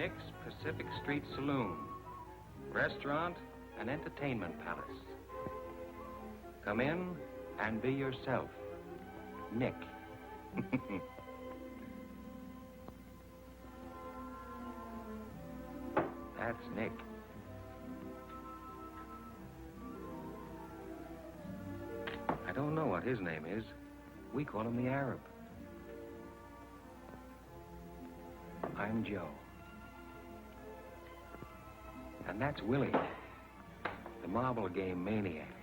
Bendix Pacific Street Saloon, restaurant and entertainment palace. Come in and be yourself. Nick. That's Nick. I don't know what his name is. We call him the Arab. I'm Joe. And that's Willie, the marble game maniac.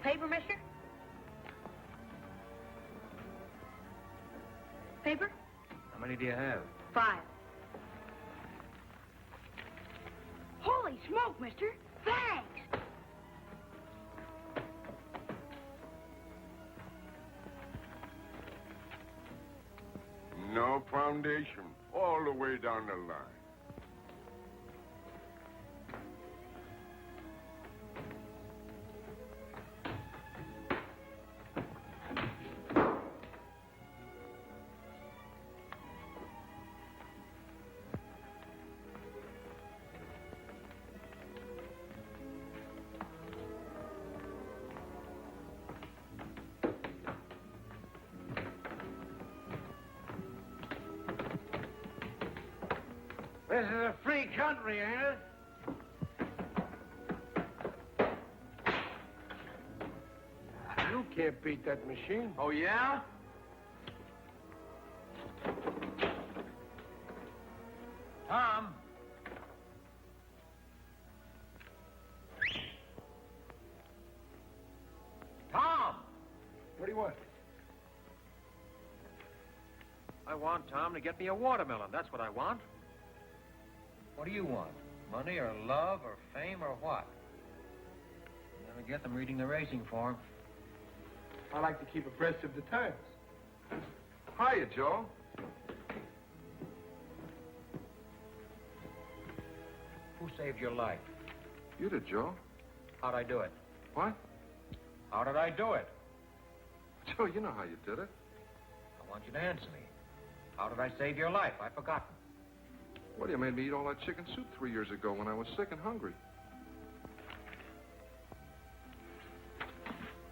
Paper, mister? Paper? How many do you have? 5. Holy smoke, mister. Thanks. No foundation. All the way down the line. This is a free country, ain't it? You can't beat that machine. Oh, yeah? Tom? Tom! What do you want? I want Tom to get me a watermelon. That's what I want. What do you want? Money or love or fame or what? You never get them reading the racing form. I like to keep abreast of the times. Hiya, Joe. Who saved your life? You did, Joe. How'd I do it? What? How did I do it? Joe, you know how you did it. I want you to answer me. How did I save your life? I've forgotten. Well, you made me eat all that chicken soup 3 years ago when I was sick and hungry.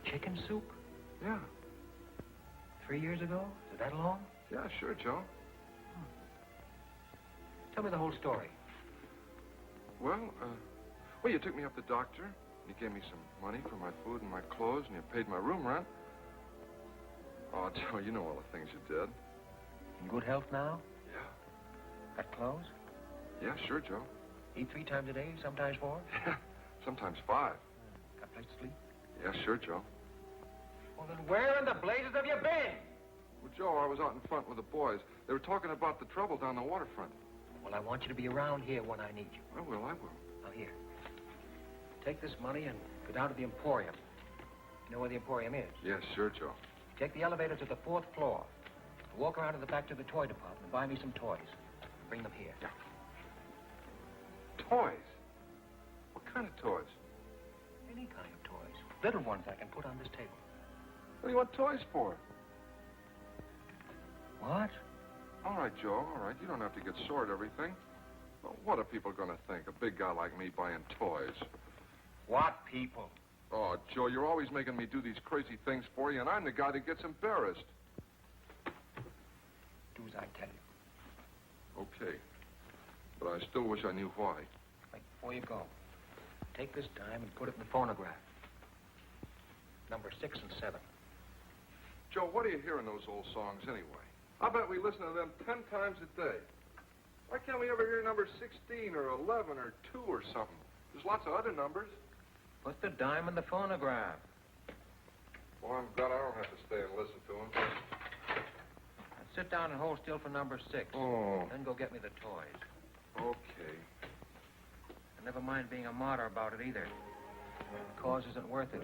Chicken soup? Yeah. 3 years ago? Is it that long? Yeah, sure, Joe. Tell me the whole story. Well, you took me up to the doctor. You gave me some money for my food and my clothes, and you paid my room rent. Oh, Joe, you know all the things you did. In good health now? Yeah. Got clothes? Yeah, sure, Joe. Eat 3 times a day, sometimes 4? Yeah, sometimes 5. Got a place to sleep? Yeah, sure, Joe. Well, then where in the blazes have you been? Well, Joe, I was out in front with the boys. They were talking about the trouble down the waterfront. Well, I want you to be around here when I need you. I will. Now, here. Take this money and go down to the Emporium. You know where the Emporium is? Yes, sure, Joe. Take the elevator to the 4th floor. Walk around to the back to the toy department and buy me some toys. Bring them here. Yeah. Toys? What kind of toys? Any kind of toys. Little ones I can put on this table. What do you want toys for? What? All right, Joe, all right. You don't have to get sore at everything. Well, what are people going to think? A big guy like me buying toys. What people? Oh, Joe, you're always making me do these crazy things for you, and I'm the guy that gets embarrassed. Do as I tell you. Okay. But I still wish I knew why. Wait, before you go, take this dime and put it in the phonograph. Number 6 and 7. Joe, what do you hear in those old songs anyway? I bet we listen to them 10 times a day. Why can't we ever hear number 16 or 11 or 2 or something? There's lots of other numbers. Put the dime in the phonograph. Well, I'm glad I don't have to stay and listen to them. Now sit down and hold still for number 6. Oh. Then go get me the toys. Okay. And Never mind being a martyr about it either. The cause isn't worth it.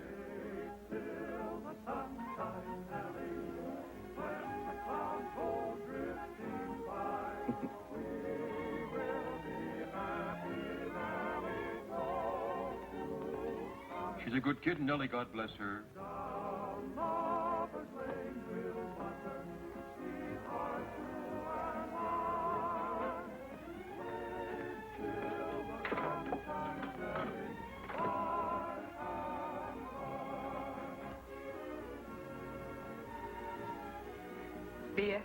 She's a good kid, Nellie, God bless her. Beer.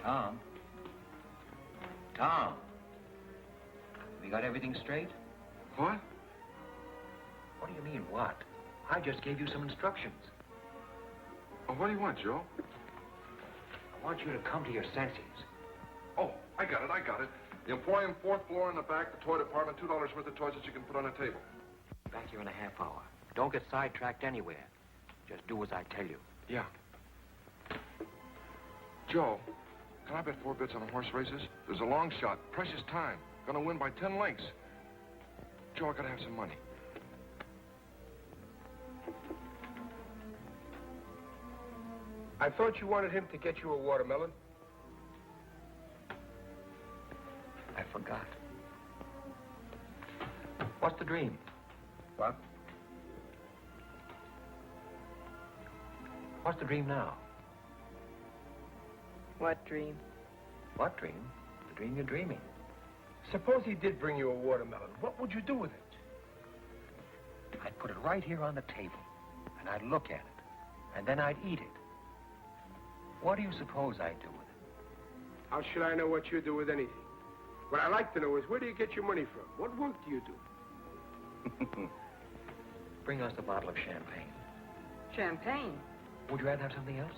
Tom? Tom? We got everything straight? What? What do you mean, what? I just gave you some instructions. Oh, what do you want, Joe? I want you to come to your senses. Oh, I got it. The emporium, 4th floor in the back, the toy department, $2 worth of toys that you can put on a table. Back here in a half hour. Don't get sidetracked anywhere. Just do as I tell you. Yeah. Joe, can I bet 4 bits on the horse races? There's a long shot, precious time. Gonna win by 10 lengths. Joe, I gotta have some money. I thought you wanted him to get you a watermelon. I forgot. What's the dream? What? What's the dream now? What dream? What dream? The dream you're dreaming. Suppose he did bring you a watermelon. What would you do with it? I'd put it right here on the table, and I'd look at it, and then I'd eat it. What do you suppose I'd do with it? How should I know what you do with anything? What I'd like to know is where do you get your money from? What work do you do? Bring us a bottle of champagne. Champagne. Would you rather have something else?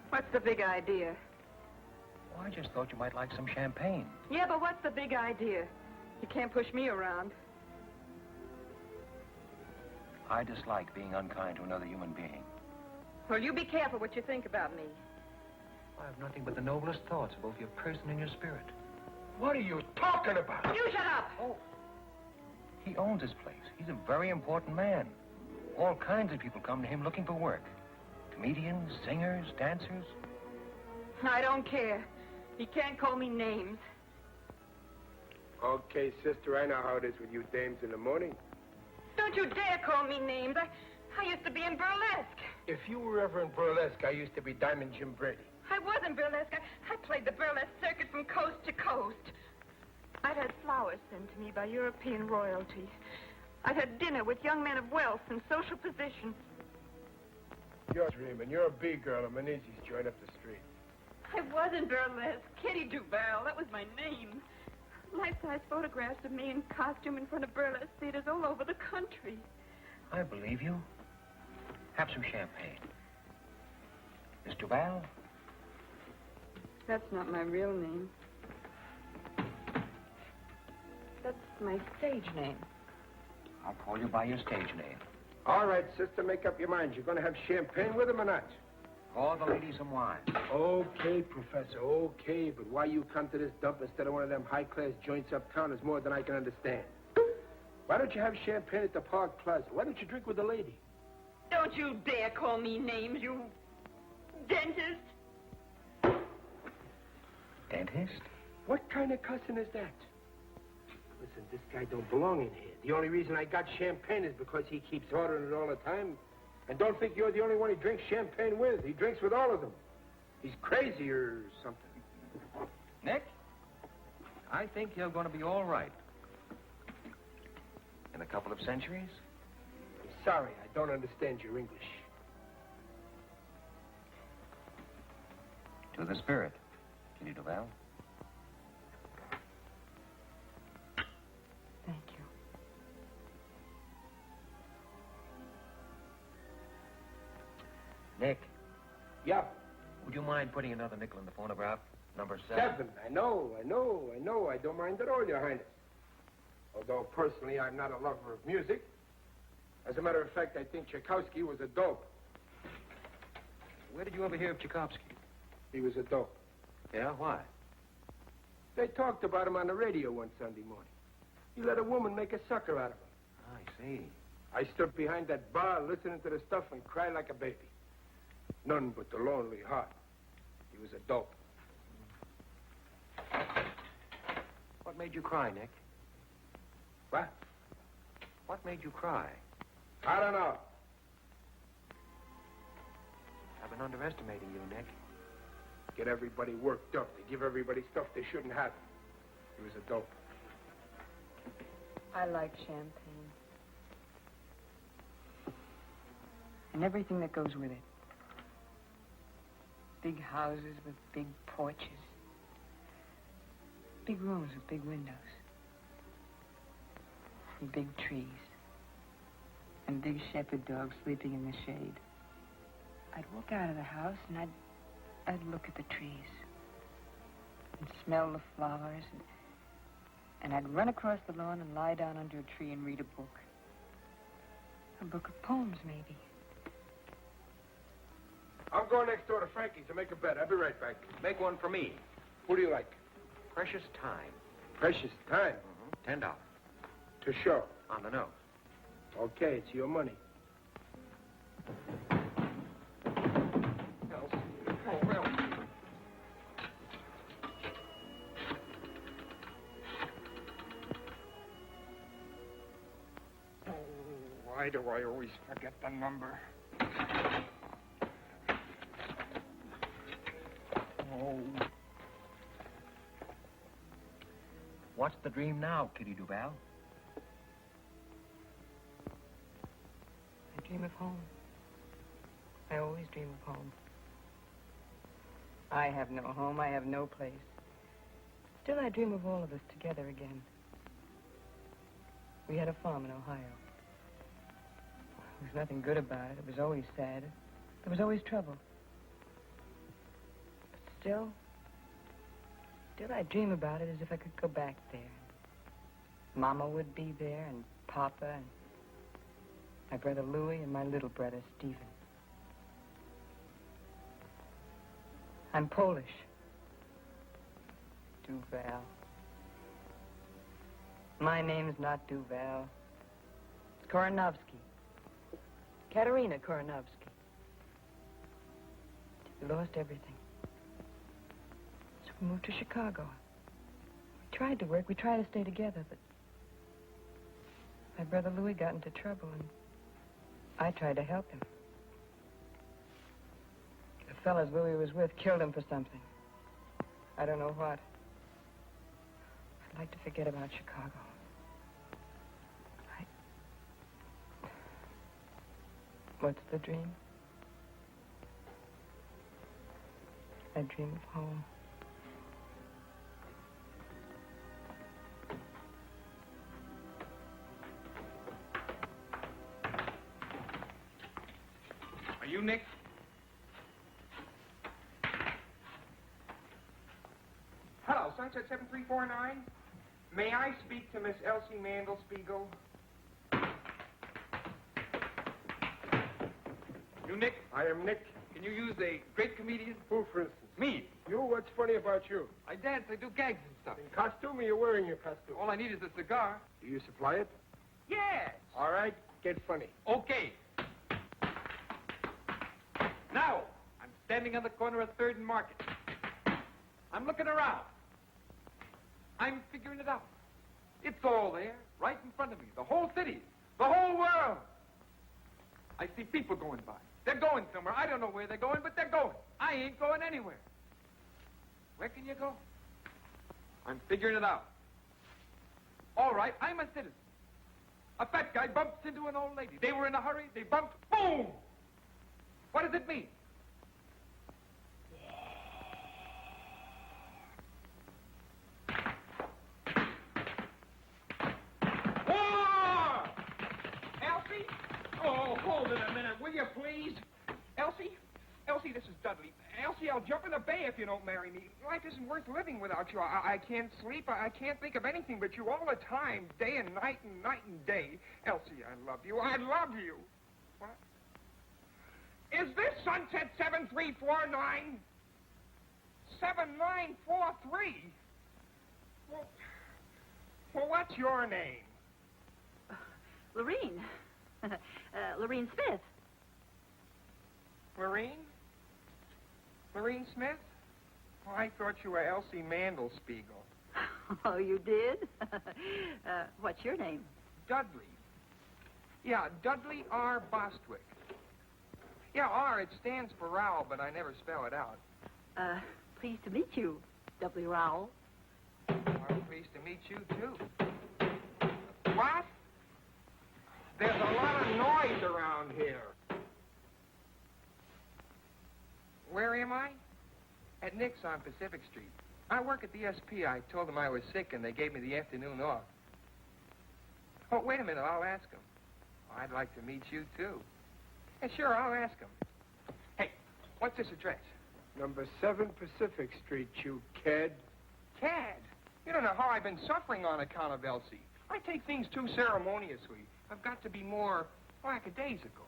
What's the big idea? Well, I just thought you might like some champagne. Yeah, but what's the big idea? You can't push me around. I dislike being unkind to another human being. Well, you be careful what you think about me. I have nothing but the noblest thoughts of both your person and your spirit. What are you talking about? You shut up! Oh. He owns this place. He's a very important man. All kinds of people come to him looking for work. Comedians, singers, dancers. I don't care. He can't call me names. Okay, sister, I know how it is with you dames in the morning. Don't you dare call me names. I used to be in burlesque. If you were ever in burlesque, I used to be Diamond Jim Brady. I was in burlesque. I played the burlesque circuit from coast to coast. I'd had flowers sent to me by European royalty. I'd had dinner with young men of wealth and social position. You're dreaming. You're a B-girl at Menezes joint up the street. I was in burlesque. Kitty Duval. That was my name. Life-size photographs of me in costume in front of burlesque theaters all over the country. I believe you. Have some champagne. Miss Duval? That's not my real name. That's my stage name. I'll call you by your stage name. All right, sister, make up your mind. You're going to have champagne with him or not? Call the ladies some wine. Okay, Professor, okay. But why you come to this dump instead of one of them high-class joints uptown is more than I can understand. Why don't you have champagne at the Park Plaza? Why don't you drink with the lady? Don't you dare call me names, you dentist. Dentist? What kind of cussing is that? Listen, this guy don't belong in here. The only reason I got champagne is because he keeps ordering it all the time. And don't think you're the only one he drinks champagne with. He drinks with all of them. He's crazy or something. Nick? I think you're going to be all right. In a couple of centuries? I'm sorry, I don't understand your English. To the spirit, Kitty Duval. Thank you. Nick, Yeah. would you mind putting another nickel in the phonograph? Number 7. 7. I know. I don't mind at all, Your Highness. Although personally I'm not a lover of music. As a matter of fact, I think Tchaikovsky was a dope. Where did you ever hear of Tchaikovsky? He was a dope. Yeah, why? They talked about him on the radio one Sunday morning. He let a woman make a sucker out of him. I see. I stood behind that bar listening to the stuff and cried like a baby. None but the lonely heart. He was a dope. What made you cry, Nick? What? What made you cry? I don't know. I've been underestimating you, Nick. Get everybody worked up. They give everybody stuff they shouldn't have. He was a dope. I like champagne. And everything that goes with it. Big houses with big porches. Big rooms with big windows. And big trees. And big shepherd dogs sleeping in the shade. I'd walk out of the house and I'd look at the trees. And smell the flowers. And I'd run across the lawn and lie down under a tree and read a book. A book of poems, maybe. I'm going next door to Frankie's to make a bet. I'll be right back. Make one for me. Who do you like? Precious time. Precious time. $10. To show. On the nose. Okay, it's your money. Why do I always forget the number? Oh. What's the dream now, Kitty Duval? I dream of home. I always dream of home. I have no home. I have no place. Still, I dream of all of us together again. We had a farm in Ohio. There was nothing good about it. It was always sad. There was always trouble. But still I dream about it as if I could go back there. Mama would be there, and Papa, and my brother Louis, and my little brother Stephen. I'm Polish. Duval. My name's not Duval. It's Koronovsky. Katerina Koronovsky. We lost everything. So we moved to Chicago. We tried to work. We tried to stay together, but my brother Louis got into trouble, and I tried to help him. The fellas Louis was with killed him for something. I don't know what. I'd like to forget about Chicago. What's the dream? I dream of home. Are you Nick? Hello, Sunset 7349. May I speak to Miss Elsie Mandelspiegel? You Nick? I am Nick. Can you use a great comedian? Who, for instance? Me. You? What's funny about you? I dance, I do gags and stuff. In costume, or you're wearing your costume? All I need is a cigar. Do you supply it? Yes. All right, get funny. Okay. Now, I'm standing on the corner of 3rd and Market. I'm looking around. I'm figuring it out. It's all there, right in front of me. The whole city. The whole world. I see people going by. They're going somewhere. I don't know where they're going, but they're going. I ain't going anywhere. Where can you go? I'm figuring it out. All right, I'm a citizen. A fat guy bumps into an old lady. They were in a hurry. They bumped. Boom! What does it mean? War! Elsie? Oh, hold it a minute, will you, please? Elsie? Elsie, this is Dudley. Elsie, Elsie, I'll jump in the bay if you don't marry me. Life isn't worth living without you. I can't sleep. I can't think of anything but you all the time, day and night and day. Elsie, I love you. I love you. What? Is this Sunset 7349? 7943? Well, what's your name? Lorene. Lorene Smith. Lorene? Lorene Smith? Oh, I thought you were Elsie Mandelspiegel. Oh, you did? What's your name? Dudley. Yeah, Dudley R. Bostwick. Yeah, R, it stands for Rowell, but I never spell it out. Pleased to meet you, W. Rowell. I'm pleased to meet you, too. What? There's a lot of noise around here. Where am I? At Nick's on Pacific Street. I work at the SP. I told them I was sick, and they gave me the afternoon off. Oh, wait a minute. I'll ask them. Oh, I'd like to meet you, too. Yeah, sure, I'll ask them. Hey, what's this address? Number 7 Pacific Street, you cad. Cad? You don't know how I've been suffering on account of Elsie. I take things too ceremoniously. I've got to be more lackadaisical.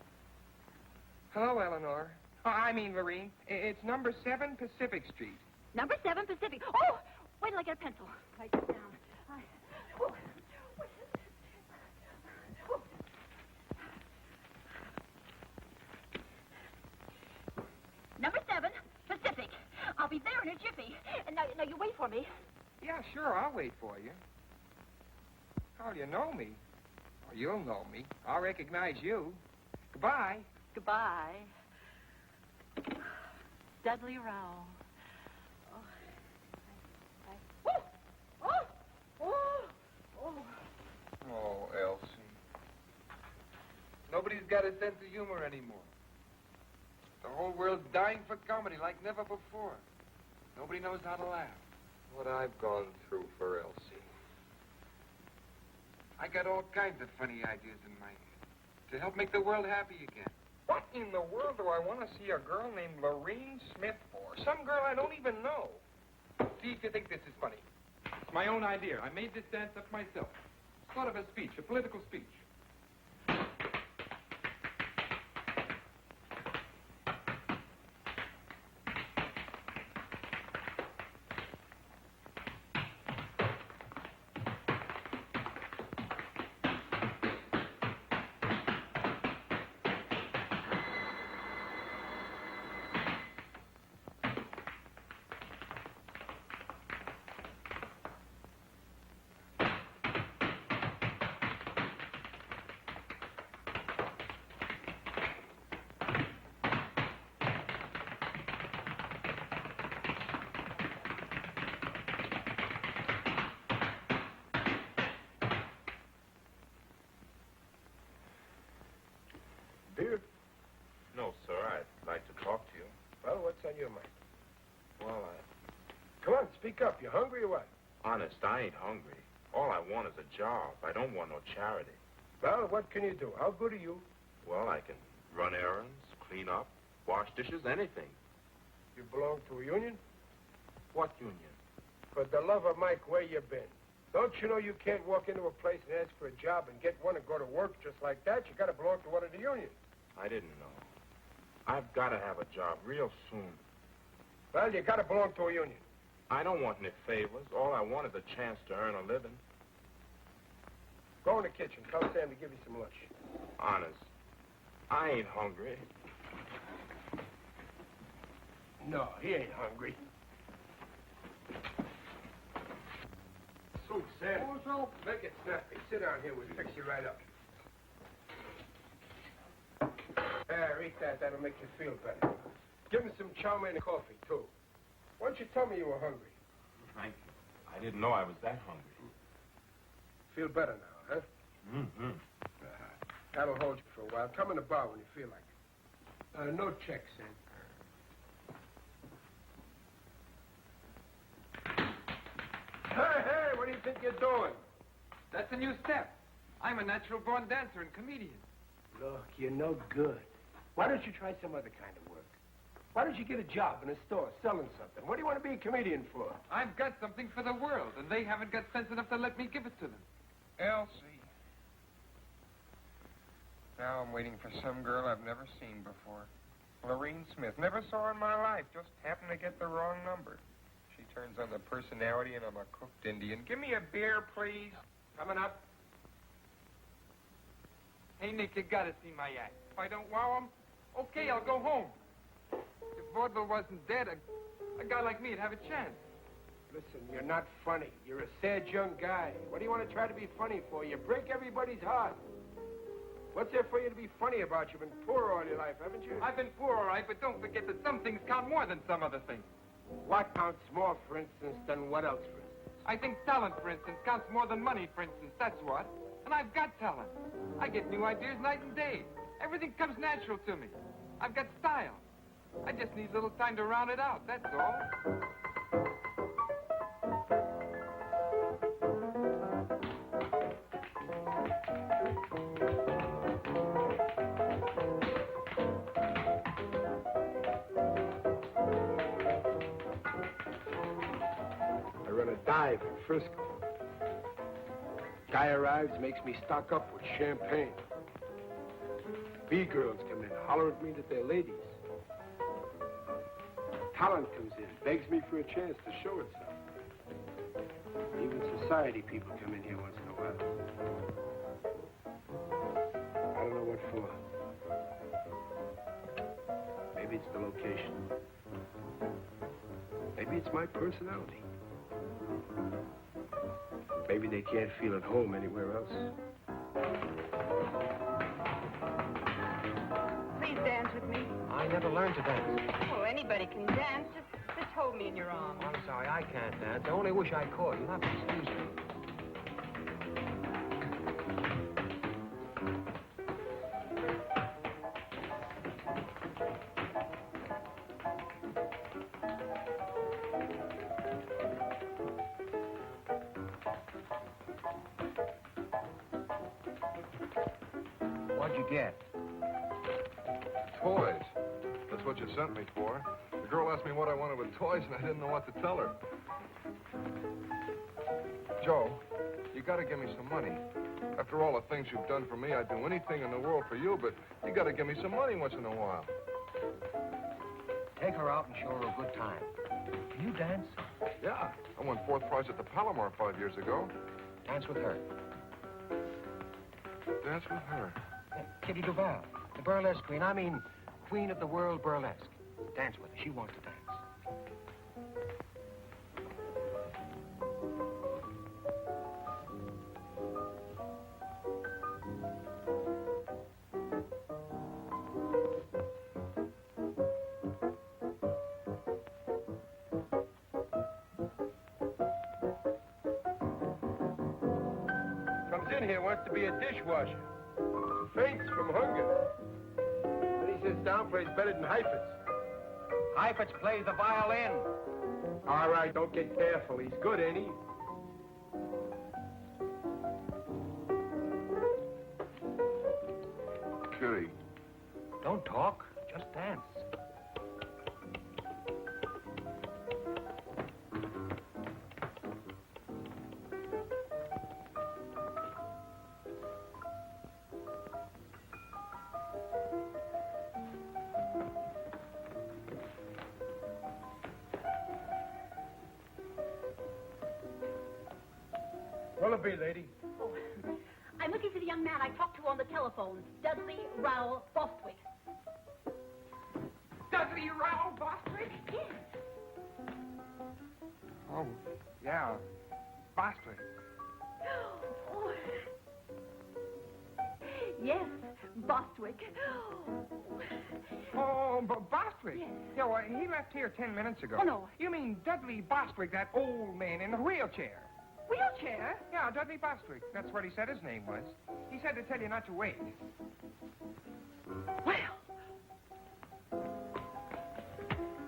Hello, Eleanor. I mean, Lorene. It's number 7 Pacific Street. Number 7 Pacific. Oh, wait till I get a pencil. Write this down. Number 7 Pacific. I'll be there in a jiffy. And now you wait for me. Yeah, sure, I'll wait for you. Oh, you know me. Or you'll know me. I'll recognize you. Goodbye. Goodbye. Dudley Rowell. Oh, Elsie. Nobody's got a sense of humor anymore. The whole world's dying for comedy like never before. Nobody knows how to laugh. What I've gone through for Elsie. I got all kinds of funny ideas in my head to help make the world happy again. What in the world do I want to see a girl named Lorene Smith for? Some girl I don't even know. See if you think this is funny. It's my own idea. I made this dance up myself. Sort of a speech, a political speech. Beer? No, sir. I'd like to talk to you. Well, what's on your mind? Well, Come on, speak up. You hungry or what? honest, I ain't hungry. All I want is a job. I don't want no charity. Well, what can you do? How good are you? Well, I can run errands, clean up, wash dishes, anything. You belong to a union? What union? For the love of Mike, where you been? Don't you know you can't walk into a place and ask for a job and get one and go to work just like that? You got to belong to one of the unions. I didn't know. I've got to have a job real soon. Well, you got to belong to a union. I don't want any favors. All I want is a chance to earn a living. Go in the kitchen. Tell Sam to give you some lunch. Honest, I ain't hungry. No, he ain't hungry. Soup, Sam. Oh, so Make it snappy. Sit down here. We'll fix you right up. There, eat that. That'll make you feel better. Give him some chow mein and coffee, too. Why don't you tell me you were hungry? Thank you. I didn't know I was that hungry. Feel better now, huh? Mm-hmm. That'll hold you for a while. Come in the bar when you feel like it. No checks, Sam. Hey, what do you think you're doing? That's a new step. I'm a natural-born dancer and comedian. Look, you're no good. Why don't you try some other kind of work? Why don't you get a job in a store selling something? What do you want to be a comedian for? I've got something for the world, and they haven't got sense enough to let me give it to them. Elsie. Now I'm waiting for some girl I've never seen before. Lorene Smith. Never saw her in my life. Just happened to get the wrong number. She turns on the personality, and I'm a cooked Indian. Give me a beer, please. Coming up. Hey, Nick, you gotta see my act. If I don't wow 'em, Okay, I'll go home. If vaudeville wasn't dead, a guy like me'd have a chance. Listen, you're not funny. You're a sad young guy. What do you want to try to be funny for? You break everybody's heart. What's there for you to be funny about? You've been poor all your life, haven't you? I've been poor, all right, but don't forget that some things count more than some other things. What counts more, for instance, than what else, for instance? I think talent, for instance, counts more than money, for instance. That's what. And I've got talent. I get new ideas night and day. Everything comes natural to me. I've got style. I just need a little time to round it out, that's all. I run a dive in Frisco. Guy arrives, makes me stock up with champagne. B-girls come in, holler at me that they're ladies. Talent comes in, begs me for a chance to show itself. Even society people come in here once in a while. I don't know what for. Maybe it's the location. Maybe it's my personality. Maybe they can't feel at home anywhere else. Please dance with me. I never learned to dance. Oh, anybody can dance. Just hold me in your arms. I'm sorry, I can't dance. I only wish I could. You'll have to excuse me. What'd you get? Toys. That's what you sent me for. The girl asked me what I wanted with toys, and I didn't know what to tell her. Joe, you gotta give me some money. After all the things you've done for me, I'd do anything in the world for you, but you gotta give me some money once in a while. Take her out and show her a good time. Can you dance? Yeah, I won 4th prize at the Palomar 5 years ago. Dance with her. Dance with her. Kitty Duval, the burlesque queen. I mean, queen of the world burlesque. Dance with her. She wants to dance. Comes in here, wants to be a dishwasher. Faints from hunger. Then he sits down, plays better than Heifetz. Heifetz plays the violin. All right, don't get careful. He's good, ain't he? Kitty. Don't talk. Just dance. What'll it be, lady? Oh, I'm looking for the young man I talked to on the telephone, Dudley Rowell Bostwick. Dudley Rowell Bostwick? Yes. Oh, yeah. Bostwick. Oh. Yes, Bostwick. Oh, Bostwick? Yes. Yeah, well, he left here 10 minutes ago. Oh, no. You mean Dudley Bostwick, that old man in the wheelchair? Wheelchair? Yeah, Dudley Bostwick. That's what he said his name was. He said to tell you not to wait. Well.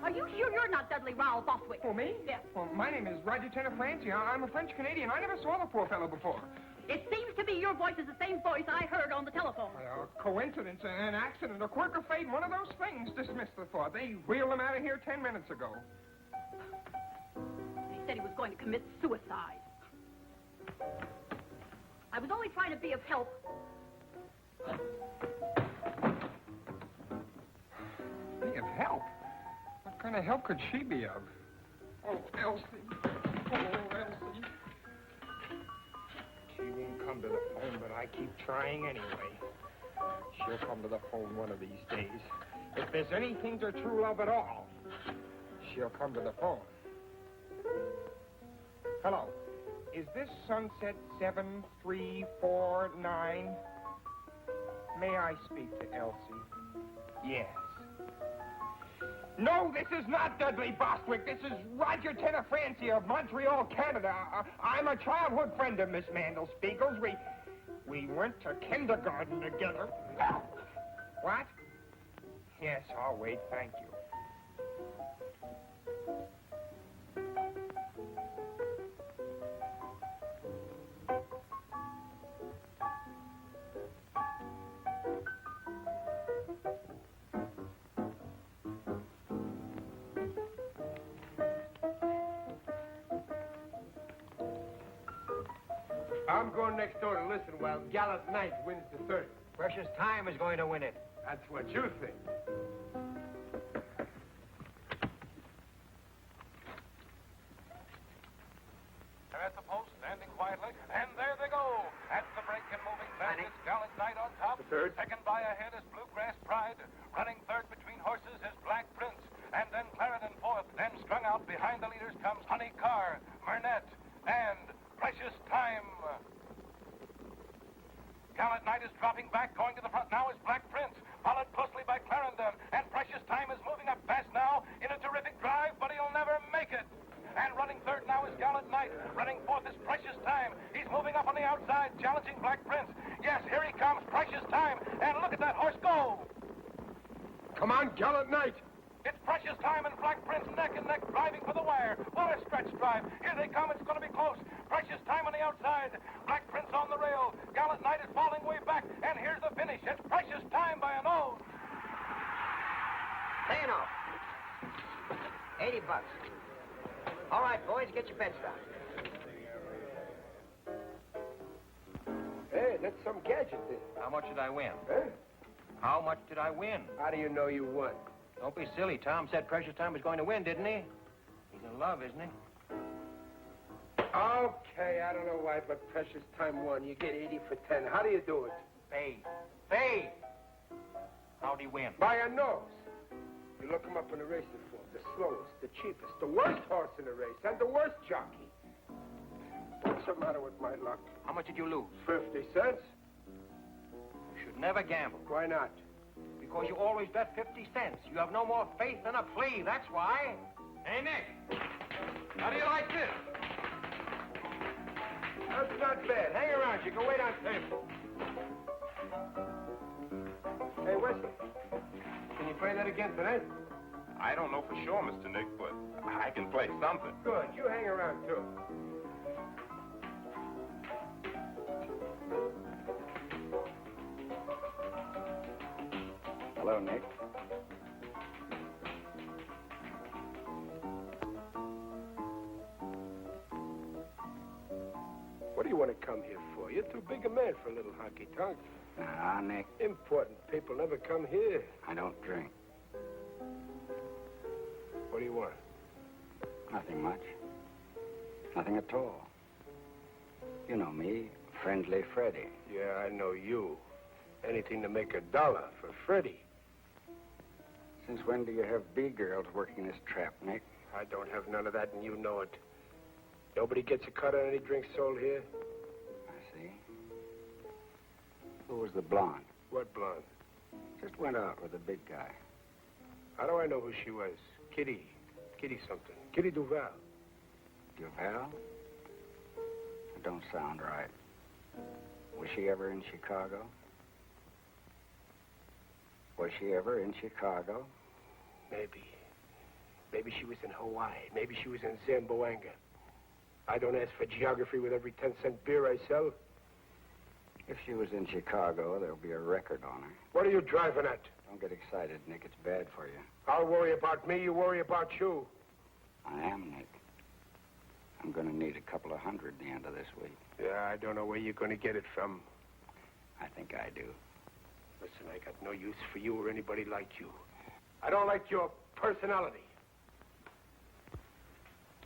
Are you sure you're not Dudley Rowell Bostwick? Oh, me? Yes. Well, my name is Roger Tenor Francie. I'm a French-Canadian. I never saw the poor fellow before. It seems to be your voice is the same voice I heard on the telephone. Coincidence, an accident, a quirk of fate, one of those things. Dismiss the thought. They wheeled him out of here 10 minutes ago. He said he was going to commit suicide. I was only trying to be of help. Be of help? What kind of help could she be of? Oh, Elsie. Oh, Elsie. She won't come to the phone, but I keep trying anyway. She'll come to the phone one of these days. If there's anything to true love at all, she'll come to the phone. Hello. Is this Sunset 7349? May I speak to Elsie? Yes. No, this is not Dudley Bostwick. This is Roger Tenafranci of Montreal, Canada. I'm a childhood friend of Miss Mandelspiegel's. We went to kindergarten together. What? Yes, I'll wait. Thank you. I'm going next door to listen while Gallant Knight wins the 30. Precious Time is going to win it. That's what you think. They're at the post, standing quietly, and there they go. At the break and moving fast, it's Gallant Knight on top. The third. Second by ahead is Bluegrass Pride. Running third between horses is Black Prince. And then Clarendon fourth. Then strung out behind the leaders comes Honey Carr, Murnett, and Precious Time. Gallant Knight is dropping back, going to the front now is Black Prince, followed closely by Clarendon, and Precious Time is moving up fast now in a terrific drive, but he'll never make it. And running third now is Gallant Knight. Running fourth is Precious Time. He's moving up on the outside, challenging Black Prince. Yes, here he comes, Precious Time, and look at that horse go. Come on, Gallant Knight. It's Precious Time and Black Prince neck and neck driving for the wire. What a stretch drive. Here they come. It's going to be close. Precious Time on the outside. Black Prince on the rail. Gallant Knight is falling way back. And here's the finish. It's Precious Time by a nose. Paying off. $80. All right, boys, get your bets down. Hey, that's some gadget there. How much did I win? Huh? How much did I win? How do you know you won? Don't be silly. Tom said Precious Time was going to win, didn't he? He's in love, isn't he? Okay, I don't know why, but Precious Time won. You get 80 for 10. How do you do it? Fade. Fade! How'd he win? By a nose. You look him up in the racing form. The slowest, the cheapest, the worst horse in the race, and the worst jockey. What's the matter with my luck? How much did you lose? 50 cents. You should never gamble. Why not? Because you always bet 50 cents. You have no more faith than a flea, that's why. Hey, Nick. How do you like this? That's not bad. Hang around. You can wait on table. Hey, Wesley. Can you play that again tonight? I don't know for sure, Mr. Nick, but I can play something. Good. You hang around, too. Hello, Nick. What do you want to come here for? You're too big a man for a little honky-tonk. Nah, Nick, Important people never come here. I don't drink. What do you want? Nothing much. Nothing at all. You know me, Friendly Freddie. Yeah, I know you. Anything to make $1 for Freddie. Since when do you have B-girls working this trap, Nick? I don't have none of that, and you know it. Nobody gets a cut on any drinks sold here. I see. Who was the blonde? What blonde? Just went out with the big guy. How do I know who she was? Kitty something. Kitty Duval. Duval? It don't sound right. Was she ever in Chicago? Was she ever in Chicago? Maybe. Maybe she was in Hawaii. Maybe she was in Zamboanga. I don't ask for geography with every 10-cent beer I sell. If she was in Chicago, there'll be a record on her. What are you driving at? Don't get excited, Nick. It's bad for you. I'll worry about me, you worry about you. I am, Nick. I'm going to need a couple of hundred at the end of this week. Yeah, I don't know where you're going to get it from. I think I do. Listen, I got no use for you or anybody like you. I don't like your personality.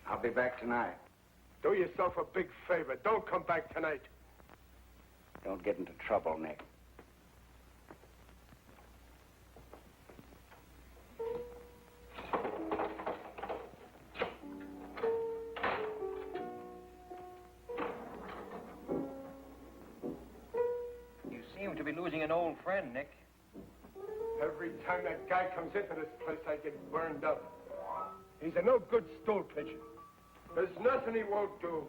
I'll be back tonight. Do yourself a big favor. Don't come back tonight. Don't get into trouble, Nick. You seem to be losing an old friend, Nick. Every time that guy comes into this place, I get burned up. He's a no-good stool pigeon. There's nothing he won't do.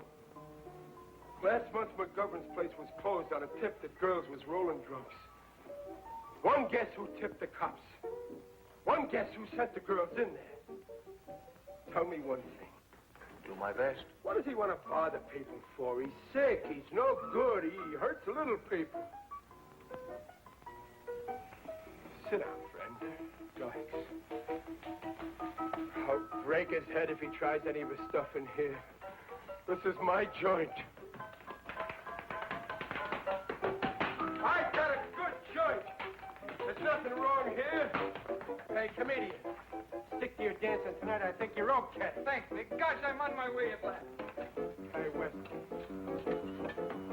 Last month, McGovern's place was closed on a tip that girls was rolling drunks. One guess who tipped the cops. One guess who sent the girls in there. Tell me one thing. Do my best. What does he want to bother people for? He's sick. He's no good. He hurts little people. Sit down, friend. Relax. I'll break his head if he tries any of his stuff in here. This is my joint. I got a good joint. There's nothing wrong here. Hey, comedian, stick to your dancing tonight. I think you're okay. Thanks, Nick. Gosh, I'm on my way at last. Hey, West,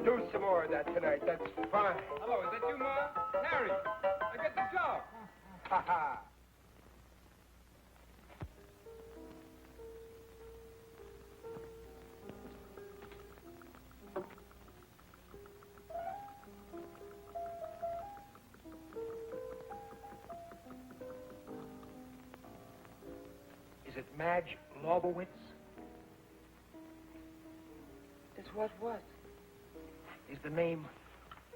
do some more of that tonight. That's fine. Hello, is that you, Ma? Harry, I got the job. Ha ha. Is it Madge Lobowitz? Is what? Is the name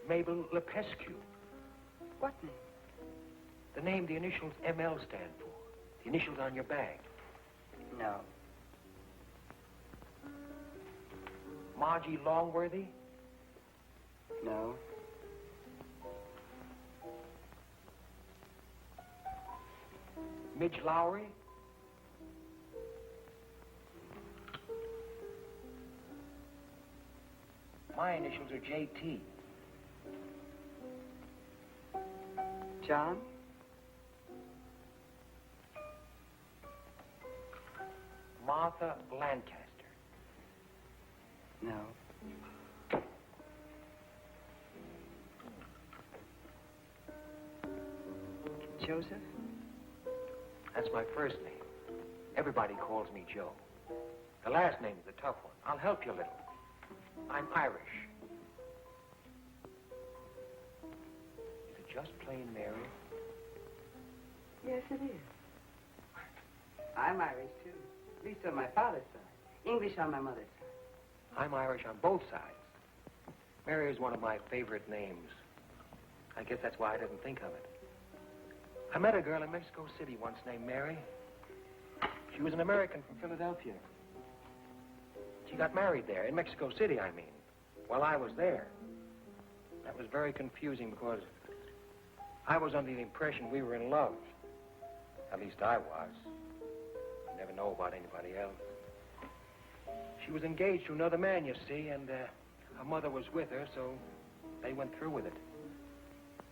Mabel Lepescu? What name? The name the initials ML stand for. The initials on your bag. No. Margie Longworthy? No. Midge Lowry? My initials are JT. John? Martha Lancaster. No. Joseph? That's my first name. Everybody calls me Joe. The last name is the tough one. I'll help you a little. I'm Irish. Is it just plain Mary? Yes, it is. I'm Irish, too. At least on my father's side. English on my mother's side. I'm Irish on both sides. Mary is one of my favorite names. I guess that's why I didn't think of it. I met a girl in Mexico City once named Mary. She was an American from Philadelphia. She got married there, in Mexico City, I mean, while I was there. That was very confusing because I was under the impression we were in love. At least I was. You never know about anybody else. She was engaged to another man, you see, and her mother was with her, so they went through with it.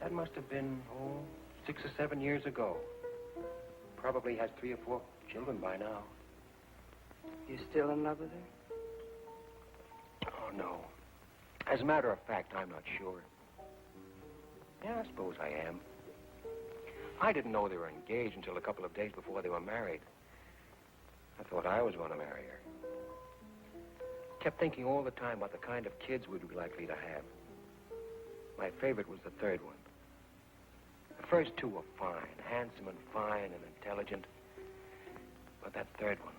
That must have been, 6 or 7 years ago. Probably has 3 or 4 children by now. You still in love with her? Oh, no. As a matter of fact, I'm not sure. Yeah, I suppose I am. I didn't know they were engaged until a couple of days before they were married. I thought I was going to marry her. Kept thinking all the time about the kind of kids we'd be likely to have. My favorite was the third one. The first 2 were fine, handsome and fine and intelligent. But that third one,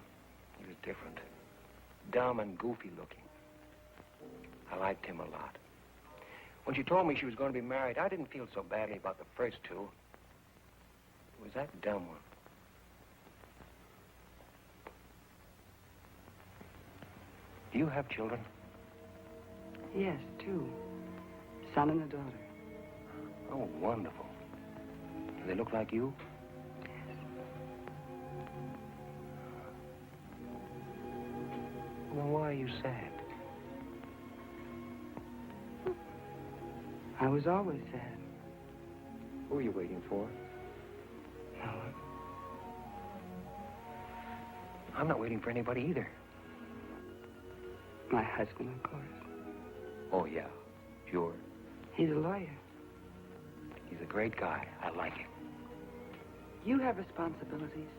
he was different. Dumb and goofy looking. I liked him a lot. When she told me she was going to be married, I didn't feel so badly about the first 2. It was that dumb one. Do you have children? Yes, 2. son and a daughter. Oh, wonderful. Do they look like you? Yes. Well, why are you sad? I was always sad. Who are you waiting for? No one. I'm not waiting for anybody either. My husband, of course. Oh, yeah. Sure. He's a lawyer. He's a great guy. I like him. You have responsibilities.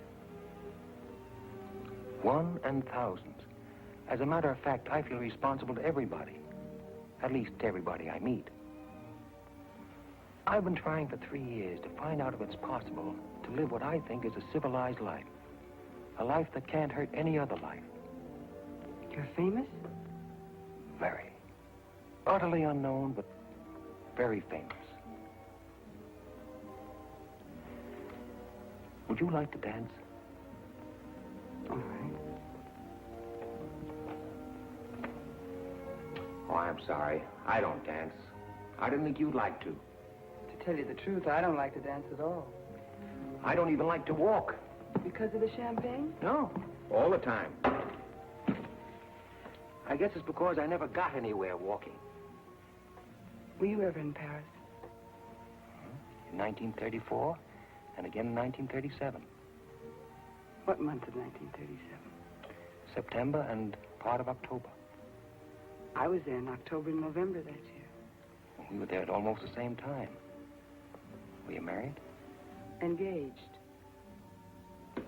1 and thousands. As a matter of fact, I feel responsible to everybody. At least everybody I meet. I've been trying for 3 years to find out if it's possible to live what I think is a civilized life. A life that can't hurt any other life. You're famous? Very. Utterly unknown, but very famous. Would you like to dance? All right. Oh, I'm sorry. I don't dance. I didn't think you'd like to. To tell you the truth, I don't like to dance at all. I don't even like to walk. Because of the champagne? No, all the time. I guess it's because I never got anywhere walking. Were you ever in Paris? In 1934, and again in 1937. What month of 1937? September and part of October. I was there in October and November that year. We were there at almost the same time. Were you married? Engaged.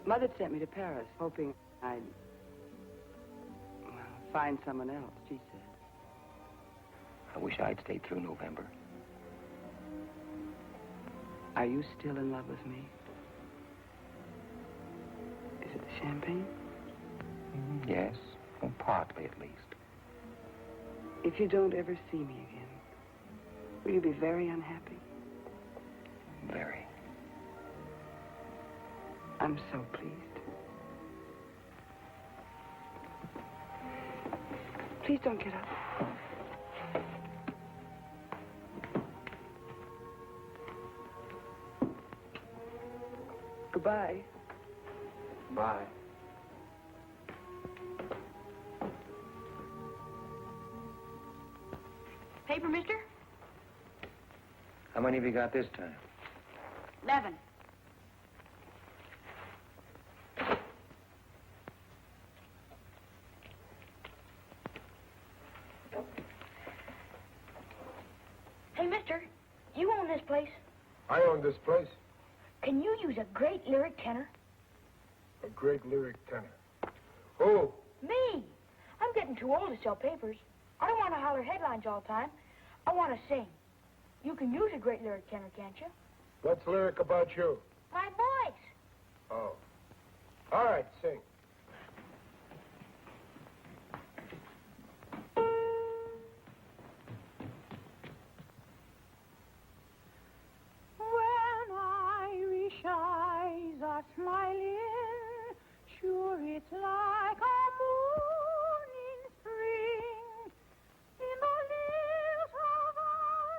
Mother sent me to Paris, hoping I'd, well, find someone else, she said. I wish I'd stayed through November. Are you still in love with me? Is it the champagne? Yes, well, partly at least. If you don't ever see me again, will you be very unhappy? Very. I'm so pleased. Please don't get up. Goodbye. Bye. Paper, mister? How many have you got this time? 11. Hey, mister, you own this place. I own this place. Can you use a great lyric tenor? A great lyric tenor. Who? Me. I'm getting too old to sell papers. I don't want to holler headlines all the time. I want to sing. You can use a great lyric tenor, can't you? What's lyric about you? My voice. Oh. All right, sing. When Irish eyes are smiling, sure it's like a moon in spring. In the hills of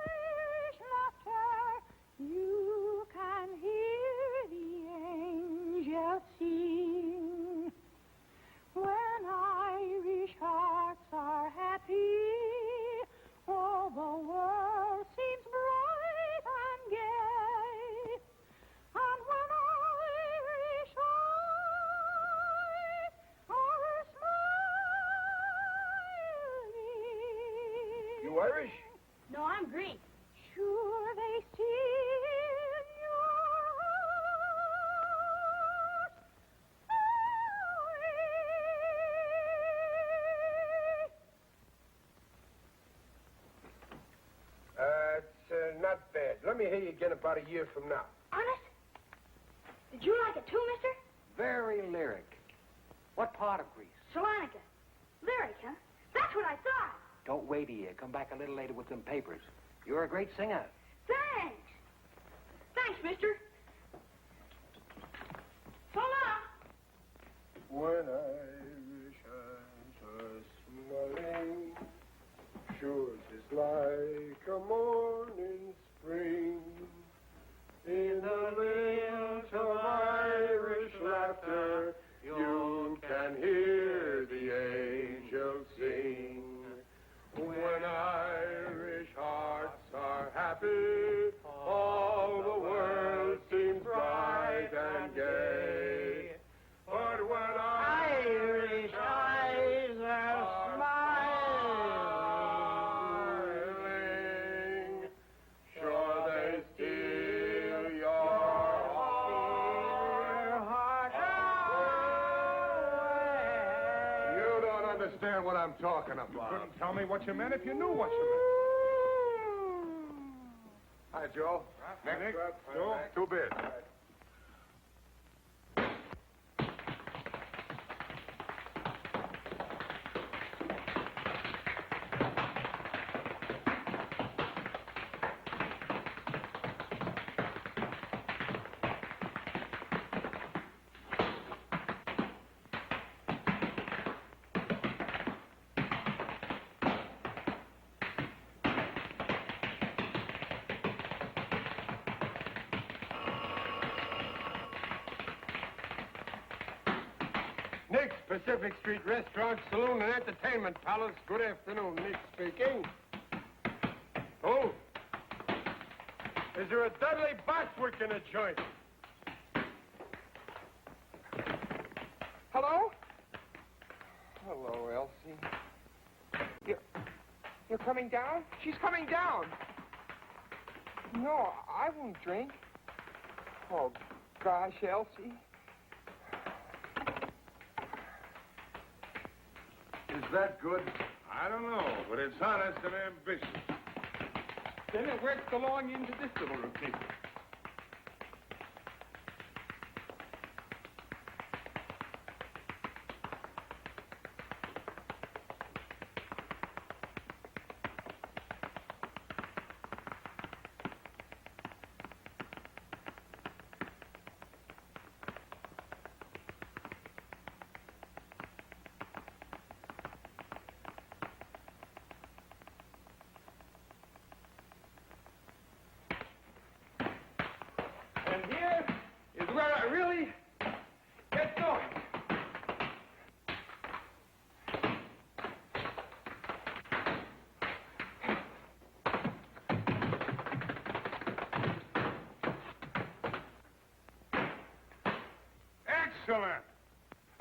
Irish laughter, you can hear the angels sing. When Irish hearts are happy, all the world seems bright and gay. And when Irish eyes are smiling. You Irish? No, I'm Greek. Sure they see in your It's not bad. Let me hear you again about a year from now. Honest? Did you like it too, mister? Very lyric. What part of Greece? Salonica. Lyric, huh? That's what I thought. Don't wait a year. Come back a little later with some papers. You're a great singer. Thanks. Thanks, mister. So long. When Irish eyes are smiling, sure it's like a morning spring. In the lilt of Irish laughter, you can hear the angels sing. When Irish hearts are happy, all the world seems bright and gay. But when Irish eyes are smiling, sure they steal your heart away. You don't understand what I'm talking about. You couldn't tell me what you meant if you knew what you meant. Hi, Joe. Nick, Joe. 2 bids. Nick's Pacific Street Restaurant, Saloon, and Entertainment Palace. Good afternoon, Nick speaking. Oh, is there a Dudley Bostwick in the joint? Hello? Hello, Elsie. You're coming down? She's coming down. No, I won't drink. Oh, gosh, Elsie. Is that good? I don't know, but it's honest and ambitious. Then it works along into this little routine. And here is where I really get going. Excellent!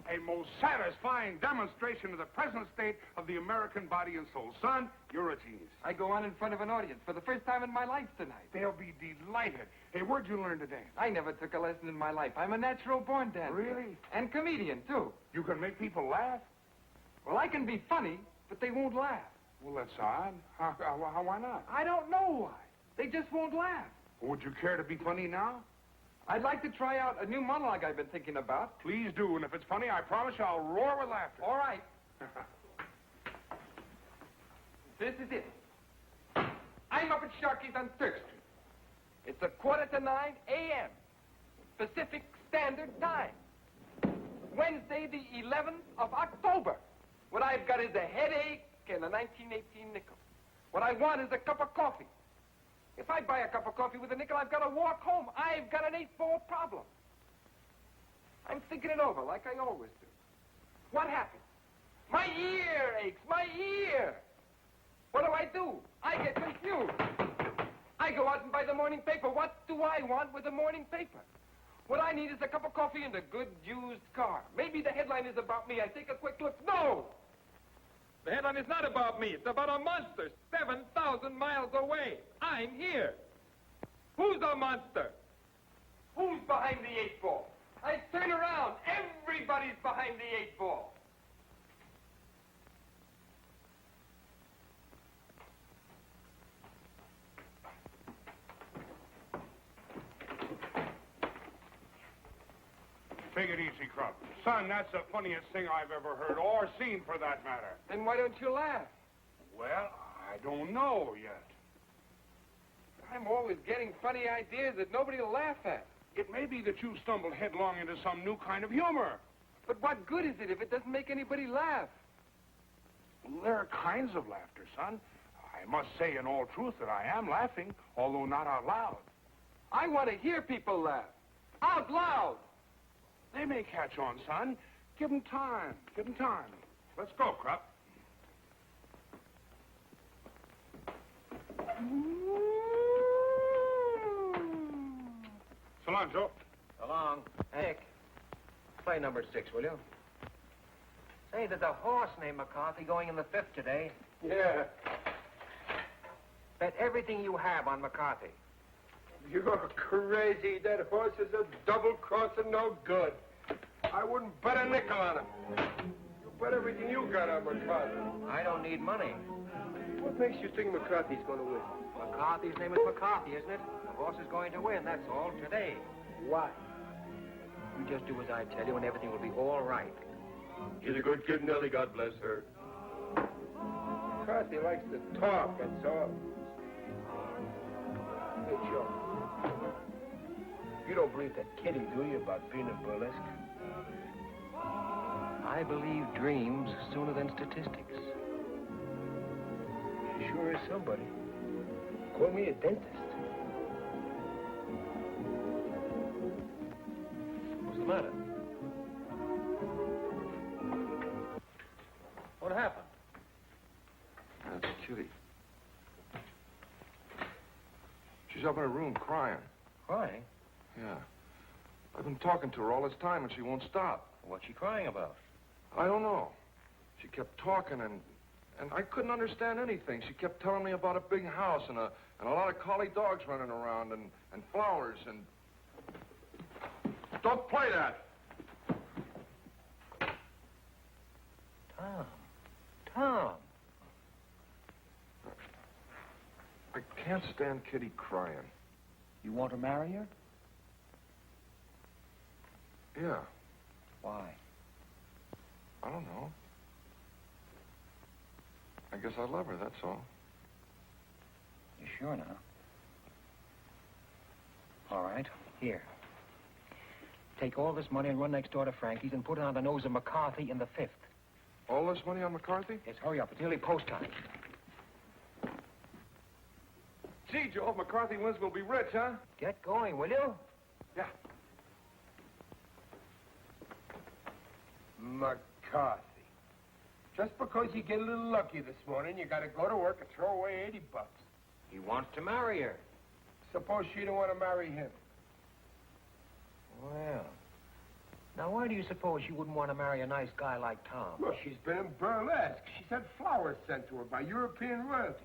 A most satisfying demonstration of the present state of the American body and soul. Son, you're a genius. I go on in front of an audience for the first time in my life tonight. They'll be delighted. Hey, where'd you learn to dance? I never took a lesson in my life. I'm a natural-born dancer. Really? And comedian, too. You can make people laugh? Well, I can be funny, but they won't laugh. Well, that's odd. Why not? I don't know why. They just won't laugh. Would you care to be funny now? I'd like to try out a new monologue I've been thinking about. Please do, and if it's funny, I promise you I'll roar with laughter. All right. This is it. I'm up at Sharkey's on 3rd Street. It's 8:45 a.m. Pacific Standard Time. Wednesday, the 11th of October. What I've got is a headache and a 1918 nickel. What I want is a cup of coffee. If I buy a cup of coffee with a nickel, I've got to walk home. I've got an 8-ball problem. I'm thinking it over like I always do. What happens? My ear aches. My ear. What do? I get confused. I go out and buy the morning paper. What do I want with the morning paper? What I need is a cup of coffee and a good used car. Maybe the headline is about me. I take a quick look. No! The headline is not about me. It's about a monster 7,000 miles away. I'm here. Who's the monster? Who's behind the 8-ball? I turn around. Everybody's behind the 8-ball. Take it easy, Crump. Son, that's the funniest thing I've ever heard, or seen for that matter. Then why don't you laugh? Well, I don't know yet. I'm always getting funny ideas that nobody will laugh at. It may be that you stumbled headlong into some new kind of humor. But what good is it if it doesn't make anybody laugh? Well, there are kinds of laughter, son. I must say in all truth that I am laughing, although not out loud. I want to hear people laugh. Out loud. They may catch on, son. Give 'em time. Give 'em time. Let's go, Krupp. So long, Joe. So long. Nick, play number 6, will you? Say, there's a horse named McCarthy going in the 5th today. Yeah. Bet everything you have on McCarthy. You're crazy. That horse is a double-crosser, no good. I wouldn't bet a nickel on him. You bet everything you got on McCarthy. I don't need money. What makes you think McCarthy's going to win? McCarthy's name is McCarthy, isn't it? The horse is going to win, that's all, today. Why? You just do as I tell you and everything will be all right. She's a good kid, Nellie. God bless her. McCarthy likes to talk, that's all. Hey, Joe. You don't believe that Kitty, do you, about being a burlesque? I believe dreams sooner than statistics. She sure is somebody. Call me a dentist. What's the matter? What happened? That's Kitty. She's up in her room crying. Crying? Yeah. I've been talking to her all this time, and she won't stop. What's she crying about? I don't know. She kept talking, and I couldn't understand anything. She kept telling me about a big house and a lot of collie dogs running around and flowers and... Don't play that! Tom. I can't stand Kitty crying. You want to marry her? Yeah. Why? I don't know. I guess I love her, that's all. You sure now? All right, here. Take all this money and run next door to Frankie's and put it on the nose of McCarthy in the 5th. All this money on McCarthy? Yes, hurry up. It's nearly post time. Gee, Joe, if McCarthy wins, we'll be rich, huh? Get going, will you? Yeah. McCarthy. Just because you get a little lucky this morning, you got to go to work and throw away $80. He wants to marry her. Suppose she don't want to marry him. Well, now why do you suppose she wouldn't want to marry a nice guy like Tom? Well, she's been in burlesque. She's had flowers sent to her by European royalty.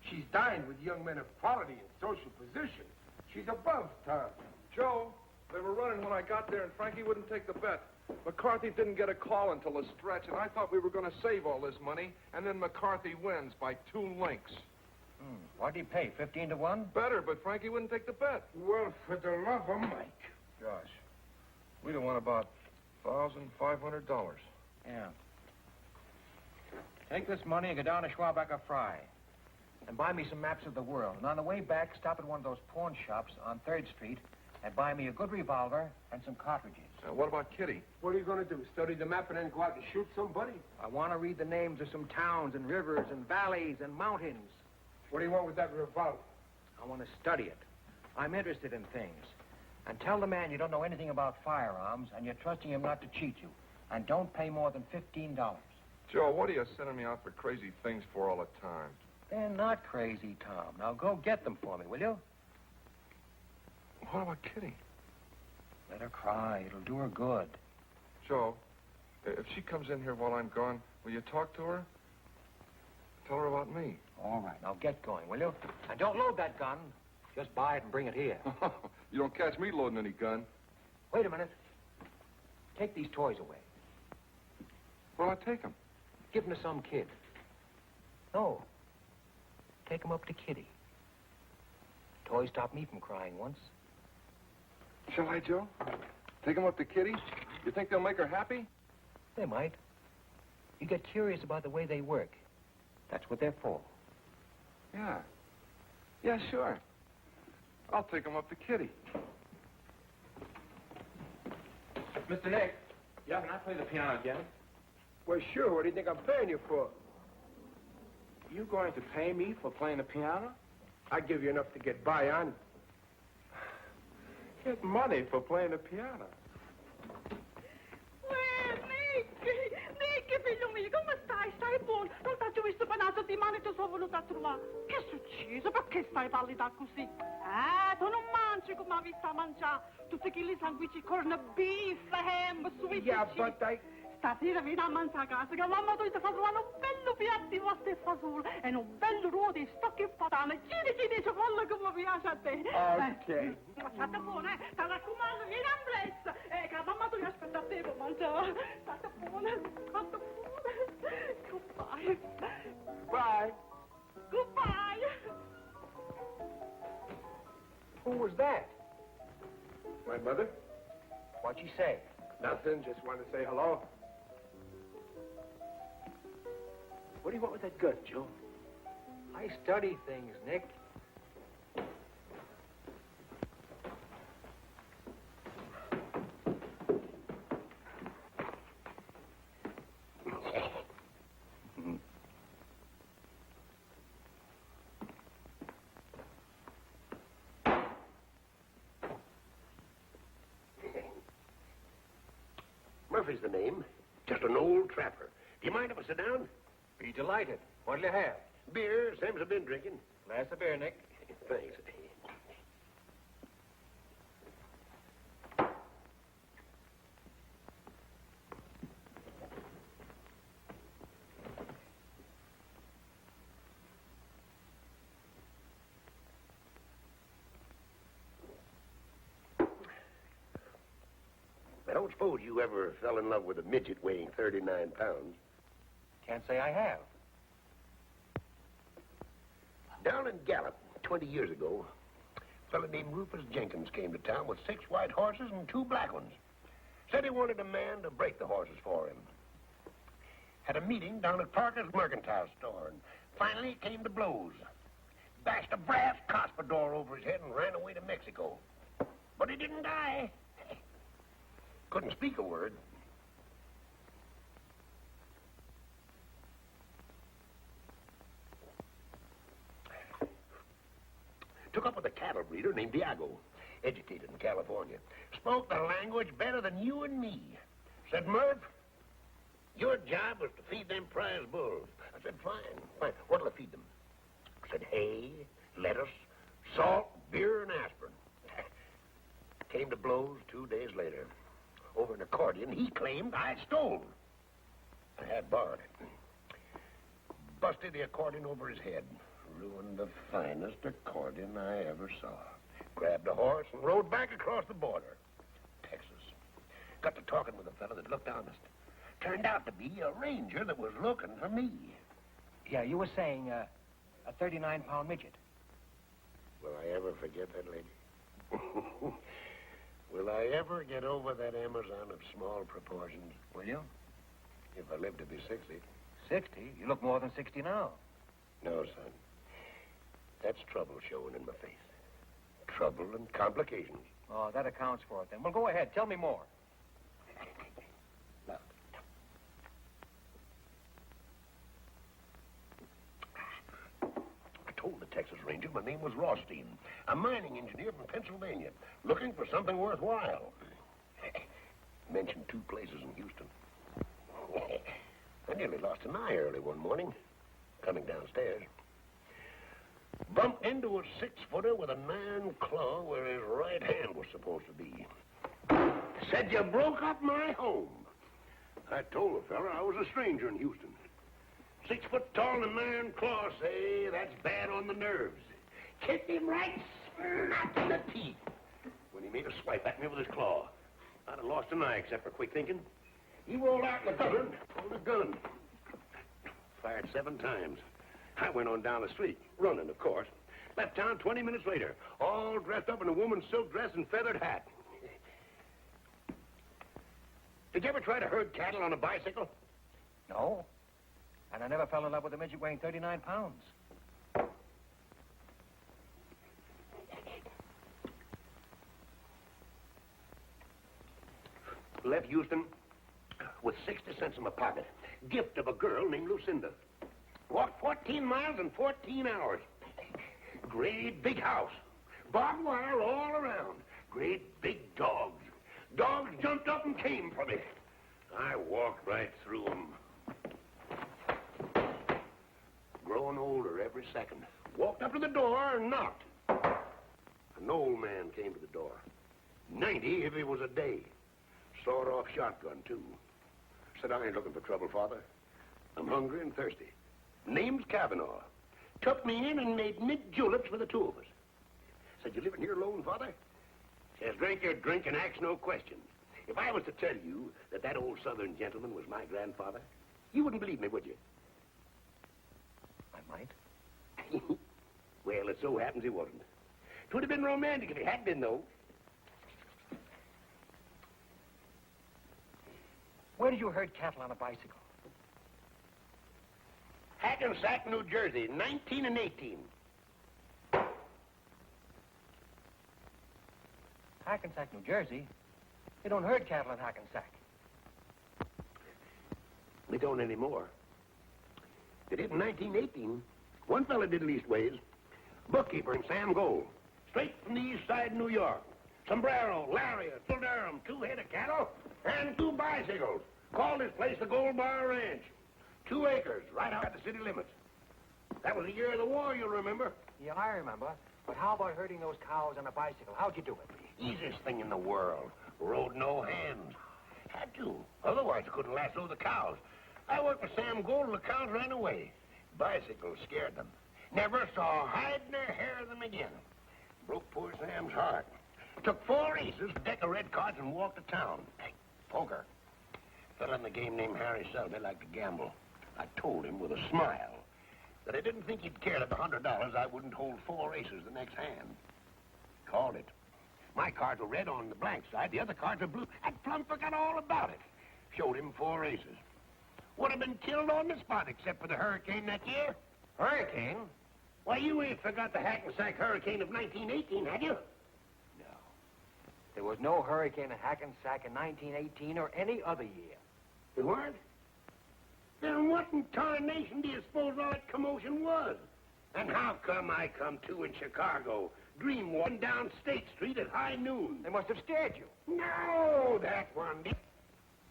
She's dined with young men of quality and social position. She's above Tom. Joe, they were running when I got there, and Frankie wouldn't take the bet. McCarthy didn't get a call until the stretch, and I thought we were going to save all this money, and then McCarthy wins by 2 links. What'd he pay, 15 to 1? Better, but Frankie wouldn't take the bet. Well, for the love of Mike. Gosh, we'd have won about $1,500. Yeah. Take this money and go down to Schwabacher Fry and buy me some maps of the world. And on the way back, stop at one of those pawn shops on 3rd Street and buy me a good revolver and some cartridges. What about Kitty? What are you going to do, study the map and then go out and shoot somebody? I want to read the names of some towns and rivers and valleys and mountains. What do you want with that revolver? I want to study it. I'm interested in things. And tell the man you don't know anything about firearms and you're trusting him not to cheat you. And don't pay more than $15. Joe, what are you sending me out for crazy things for all the time? They're not crazy, Tom. Now go get them for me, will you? What about Kitty? Let her cry. It'll do her good. Joe, if she comes in here while I'm gone, will you talk to her? Tell her about me. All right. Now get going, will you? And don't load that gun. Just buy it and bring it here. You don't catch me loading any gun. Wait a minute. Take these toys away. Where'll I take them? Give them to some kid. No. Take them up to Kitty. Toys stopped me from crying once. Shall I, Joe? Take them up to Kitty? You think they'll make her happy? They might. You get curious about the way they work. That's what they're for. Yeah. Yeah, sure. I'll take them up to Kitty. Mr. Nick. Yeah? Can I play the piano again? Well, sure. What do you think I'm paying you for? You going to pay me for playing the piano? I give you enough to get by on. Get money for playing the piano. Nick, figlio mio, come stai? Stai buono? Non t'ho visto per una settimana e ti sono venuta a trovare. Che è successo? Perché stai pallida così? Tu non mangi come hai visto a mangiare. Tutti quei sanguici, corn beef, ham, sweet Yeah, but Stasera vieni a mangiare a casa, che mamma ti fa trovare un bello piatto di pasta e fagioli e un bello ruolo di stocchi e patane. Chiedi, dice quello che mi piace a te. Ok. State buono, Ti raccomando, vieni a blessa. Che la mamma ti aspetta a te per mangiare. State buono, state buono. Goodbye. Bye. Goodbye. Who was that? My mother? What'd she say? Nothing, just wanted to say hello. What do you want with that gun, Joe? I study things, Nick. Murphy's the name. Just an old trapper. Do you mind if I sit down? Be delighted. What'll you have? Beer, same's I've been drinking. Glass of beer, Nick. Thanks. I don't suppose you ever fell in love with a midget weighing 39 pounds. Can't say I have. Down in Gallup, 20 years ago, a fellow named Rufus Jenkins came to town with 6 white horses and 2 black ones. Said he wanted a man to break the horses for him. Had a meeting down at Parker's mercantile store, and finally it came to blows. Bashed a brass cuspidor over his head and ran away to Mexico. But he didn't die. Couldn't speak a word. Took up with a cattle breeder named Diago, educated in California. Spoke the language better than you and me. Said, Murph, your job was to feed them prize bulls. I said, fine. What'll I feed them? Said, hay, lettuce, salt, beer, and aspirin. Came to blows 2 days later. Over an accordion he claimed I stole. I had borrowed it. Busted the accordion over his head. Ruined the finest accordion I ever saw. Grabbed a horse and rode back across the border. Texas. Got to talking with a fellow that looked honest. Turned out to be a ranger that was looking for me. Yeah, you were saying a 39-pound midget. Will I ever forget that lady? Will I ever get over that Amazon of small proportions? Will you? If I live to be 60. 60? You look more than 60 now. No, son. That's trouble showing in my face. Trouble and complications. Oh, that accounts for it then. Well, go ahead. Tell me more. Now, I told the Texas Ranger my name was Rothstein, a mining engineer from Pennsylvania, looking for something worthwhile. Mentioned 2 places in Houston. I nearly lost an eye early one morning, coming downstairs. Bumped into a 6-footer with a 9 claw where his right hand was supposed to be. Said, you broke up my home. I told the fella I was a stranger in Houston. 6 foot tall and 9 claw, say, that's bad on the nerves. Kicked him right smack in the teeth when he made a swipe at me with his claw. I'd have lost an eye except for quick thinking. He rolled out in the gutter, pulled a gun. Fired 7 times. I went on down the street, running, of course. Left town 20 minutes later, all dressed up in a woman's silk dress and feathered hat. Did you ever try to herd cattle on a bicycle? No. And I never fell in love with a midget weighing 39 pounds. Left Houston with 60 cents in my pocket. Gift of a girl named Lucinda. Walked 14 miles in 14 hours. Great big house. Barbed wire all around. Great big dogs. Dogs jumped up and came for me. I walked right through them. Growing older every second. Walked up to the door and knocked. An old man came to the door. 90 if it was a day. Sawed-off shotgun, too. Said, I ain't looking for trouble, Father. I'm hungry and thirsty. Name's Kavanaugh. Took me in and made mint juleps for the two of us. Said, you living here alone, Father? Says, drink your drink and ask no questions. If I was to tell you that old Southern gentleman was my grandfather, you wouldn't believe me, would you? I might. Well, it so happens he wasn't. 'Twould have been romantic if he had been, though. Where did you herd cattle on a bicycle? Hackensack, New Jersey, 19 and 18. Hackensack, New Jersey? They don't herd cattle in Hackensack. We don't anymore. They did in 1918. One fella did leastways. Bookkeeper in Sam Gold. Straight from the east side of New York. Sombrero, lariat, full Durham, 2 head of cattle, and 2 bicycles. Called this place the Gold Bar Ranch. 2 acres, right out at the city limits. That was the year of the war, you'll remember. Yeah, I remember. But how about herding those cows on a bicycle? How'd you do it? Easiest thing in the world. Rode no hands. Had to. Otherwise, I couldn't lasso the cows. I worked for Sam Gold and the cows ran away. Bicycles scared them. Never saw hide nor hair of them again. Broke poor Sam's heart. Took 4 aces, a deck of red cards, and walked to town. Hey, poker. Fella in the game named Harry Selby liked to gamble. I told him with a smile that I didn't think he'd care that the $100 I wouldn't hold 4 aces the next hand. Called it. My cards were red on the blank side, the other cards were blue. And plumb forgot all about it. Showed him 4 aces. Would have been killed on the spot except for the hurricane that year. Hurricane? Why, you ain't forgot the Hackensack hurricane of 1918, had you? No. There was no hurricane in Hackensack in 1918 or any other year. There weren't? Then what in tarnation do you suppose all that commotion was? And how come I come to in Chicago, dream walking down State Street at high noon? They must have scared you. No, that one did.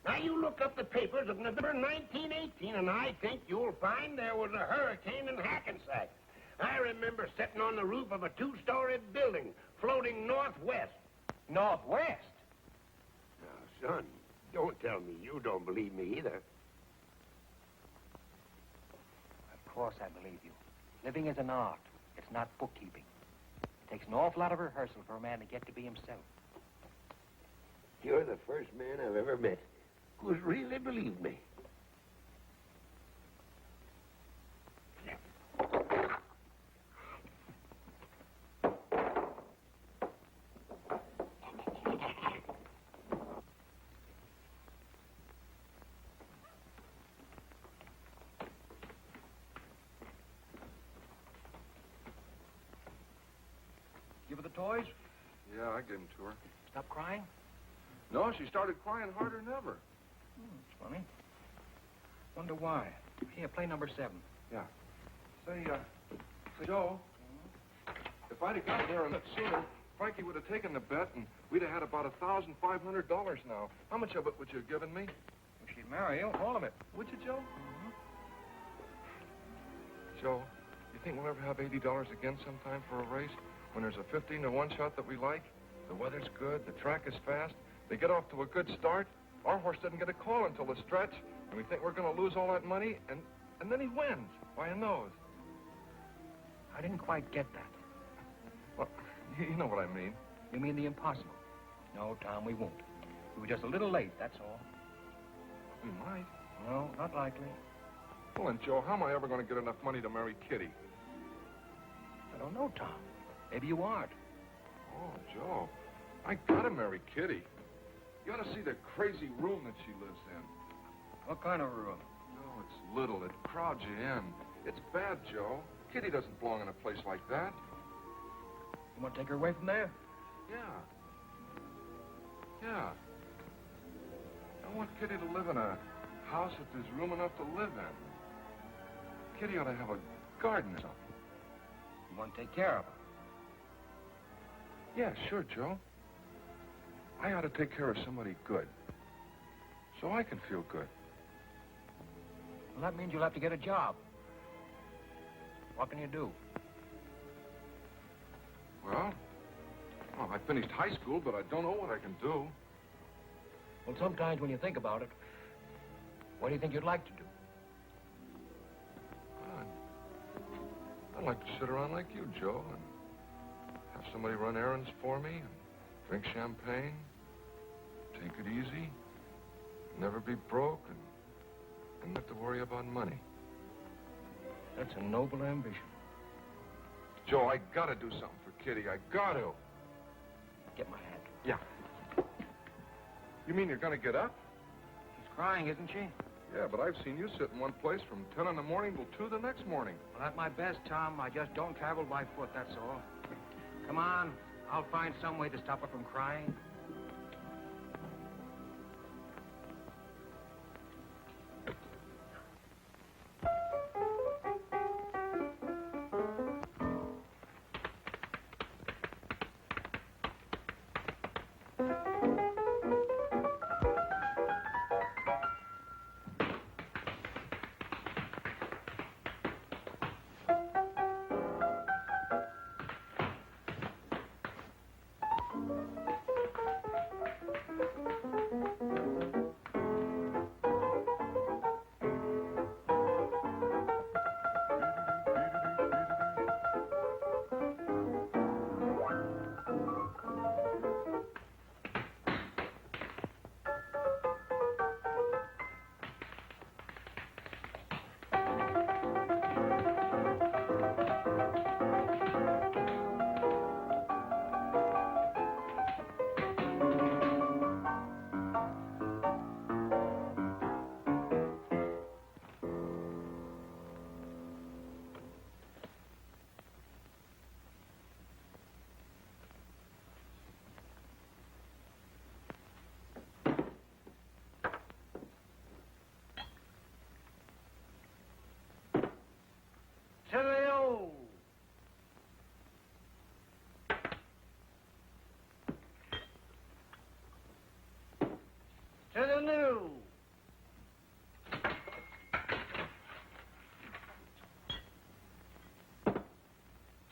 Now, you look up the papers of November 1918, and I think you'll find there was a hurricane in Hackensack. I remember sitting on the roof of a 2-story building, floating northwest. Northwest? Now, son, don't tell me you don't believe me either. Of course I believe you. Living is an art. It's not bookkeeping. It takes an awful lot of rehearsal for a man to get to be himself. You're the first man I've ever met who's really believed me. Give her the toys? Yeah, I gave them to her. Stop crying? No, she started crying harder than ever. It's funny. Wonder why. Here, play number 7. Yeah. Say, Joe, if I'd have got there a bit sooner, Frankie would have taken the bet, and we'd have had about $1,500 now. How much of it would you have given me? If she'd marry you, all of it. Would you, Joe? Joe, you think we'll ever have $80 again sometime for a race? When there's a 15-to-1 shot that we like, the weather's good, the track is fast, they get off to a good start, our horse doesn't get a call until the stretch, and we think we're going to lose all that money, and then he wins by a nose. I didn't quite get that. Well, you know what I mean. You mean the impossible? No, Tom, we won't. We were just a little late, that's all. We might. No, not likely. Well, then, Joe, how am I ever going to get enough money to marry Kitty? I don't know, Tom. Maybe you aren't. Oh, Joe, I gotta marry Kitty. You ought to see the crazy room that she lives in. What kind of room? No, it's little. It crowds you in. It's bad, Joe. Kitty doesn't belong in a place like that. You want to take her away from there? Yeah. I want Kitty to live in a house that there's room enough to live in. Kitty ought to have a garden or something. You want to take care of her. Yeah, sure, Joe. I ought to take care of somebody good. So I can feel good. Well, that means you'll have to get a job. What can you do? Well, I finished high school, but I don't know what I can do. Well, sometimes when you think about it, what do you think you'd like to do? I'd like to sit around like you, Joe, and have somebody run errands for me, and drink champagne, take it easy, never be broke, and not have to worry about money. That's a noble ambition. Joe, I gotta do something for Kitty. I got to. Get my hat. Yeah. You mean you're gonna get up? She's crying, isn't she? Yeah, but I've seen you sit in one place from 10 in the morning till 2 the next morning. Well, at my best, Tom, I just don't travel by foot, that's all. Come on, I'll find some way to stop her from crying. To the old. To the new.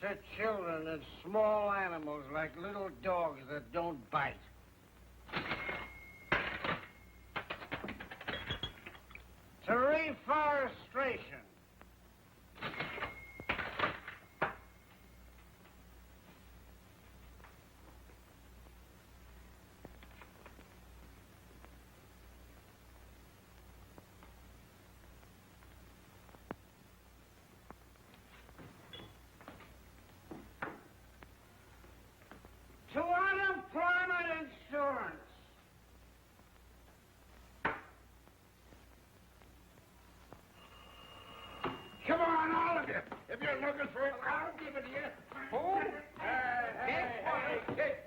To children and small animals like little dogs that don't bite. To reforestation. To unemployment insurance. Come on, all of you. If you're looking for it, I'll give it to you. Who?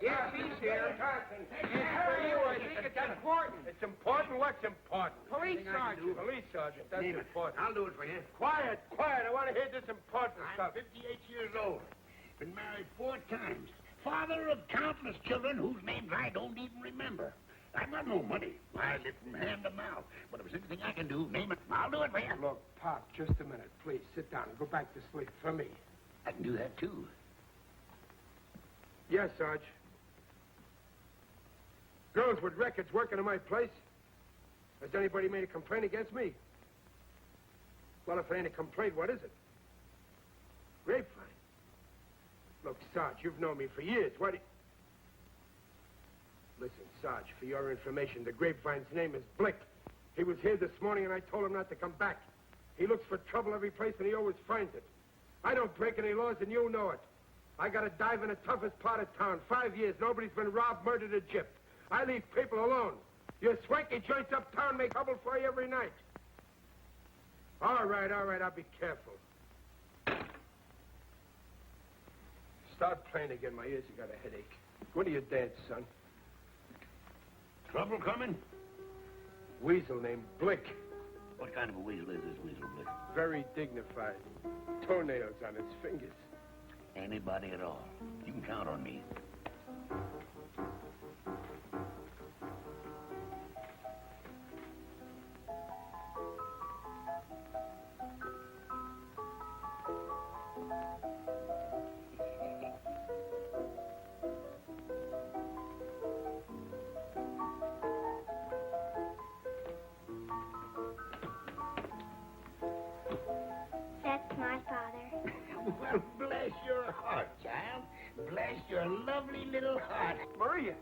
Yes, he's here. It's for you. I think it's important. It's important? What's important? Police sergeant. Police sergeant, that's Name it. important. I'll do it for you. Quiet, quiet. I want to hear this important I'm stuff. 58 years old. Been married 4 times. Father of countless children whose names I don't even remember. I've got no money. I live from hand to mouth. But if there's anything I can do, name it, I'll do it for you. Look, Pop, just a minute, please. Sit down and go back to sleep for me. I can do that, too. Yes, Sarge. Girls with records working in my place? Has anybody made a complaint against me? Well, if it ain't a complaint, what is it? Grapevine. Look, Sarge, you've known me for years. Listen, Sarge, for your information, the Grapevine's name is Blick. He was here this morning, and I told him not to come back. He looks for trouble every place, and he always finds it. I don't break any laws, and you know it. I got to dive in the toughest part of town. 5 years, nobody's been robbed, murdered, or gypped. I leave people alone. Your swanky joints uptown make trouble for you every night. All right, I'll be careful. Start playing again. My ears have got a headache. When do you dance, son? Trouble coming? Weasel named Blick. What What kind of a weasel is this weasel, Blick? Very dignified. Toenails on its fingers. Anybody at all. You can count on me. That's my father. Well, bless your heart, child. Bless your lovely little heart. Maria.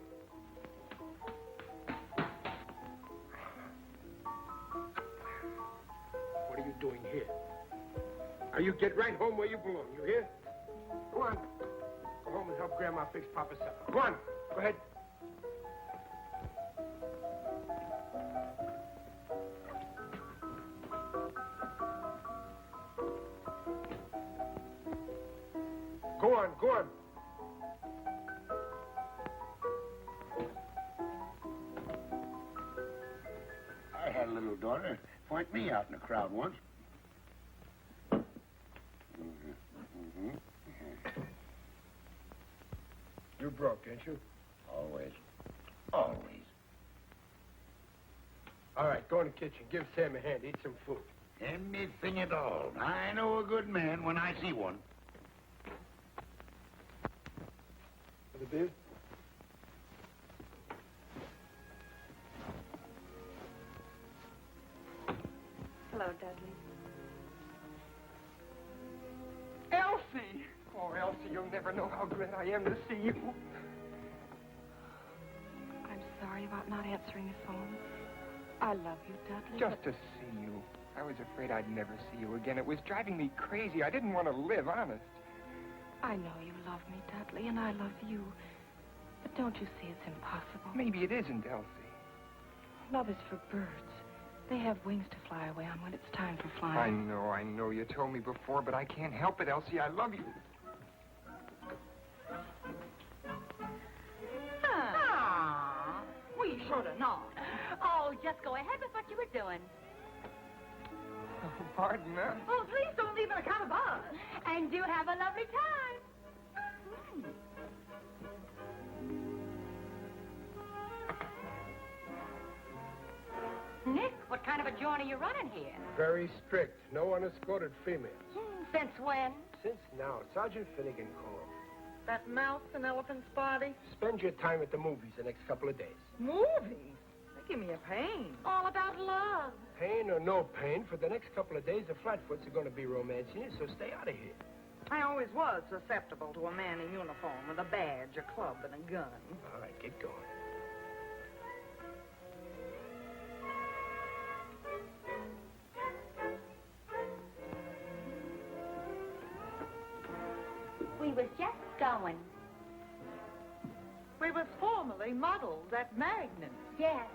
What are you doing here? Now you get right home where you belong, you hear? Go on. Go home and help Grandma fix Papa's supper. Go on. Go ahead. Go on, go on. I had a little daughter point me out in a crowd once. You're broke, ain't you? Always. Always. All right, go in the kitchen. Give Sam a hand. Eat some food. Anything at all. I know a good man when I see one. For the beer? Hello, Dudley. Elsie! Oh, Elsie, you'll never know how glad I am to see you. I'm sorry about not answering the phone. I love you, Dudley. Just to see you. I was afraid I'd never see you again. It was driving me crazy. I didn't want to live, honest. I know you love me, Dudley, and I love you. But don't you see it's impossible? Maybe it isn't, Elsie. Love is for birds. They have wings to fly away on when it's time for flying. I know. You told me before, but I can't help it, Elsie. I love you. Ah, we should have known. Oh, just go ahead with what you were doing. Oh, pardon, huh? Oh, please don't leave an account of us. And do have a lovely time. Nick, what kind of a joint are you running here? Very strict. No unescorted females. Since when? Since now, Sergeant Finnegan called. That mouse and elephant's body? Spend your time at the movies the next couple of days. Movies? They give me a pain. All about love. Pain or no pain, for the next couple of days, the Flatfoots are going to be romancing you, so stay out of here. I always was susceptible to a man in uniform with a badge, a club, and a gun. All right, get going. We was just going. We was formerly models at Magnum. Yes.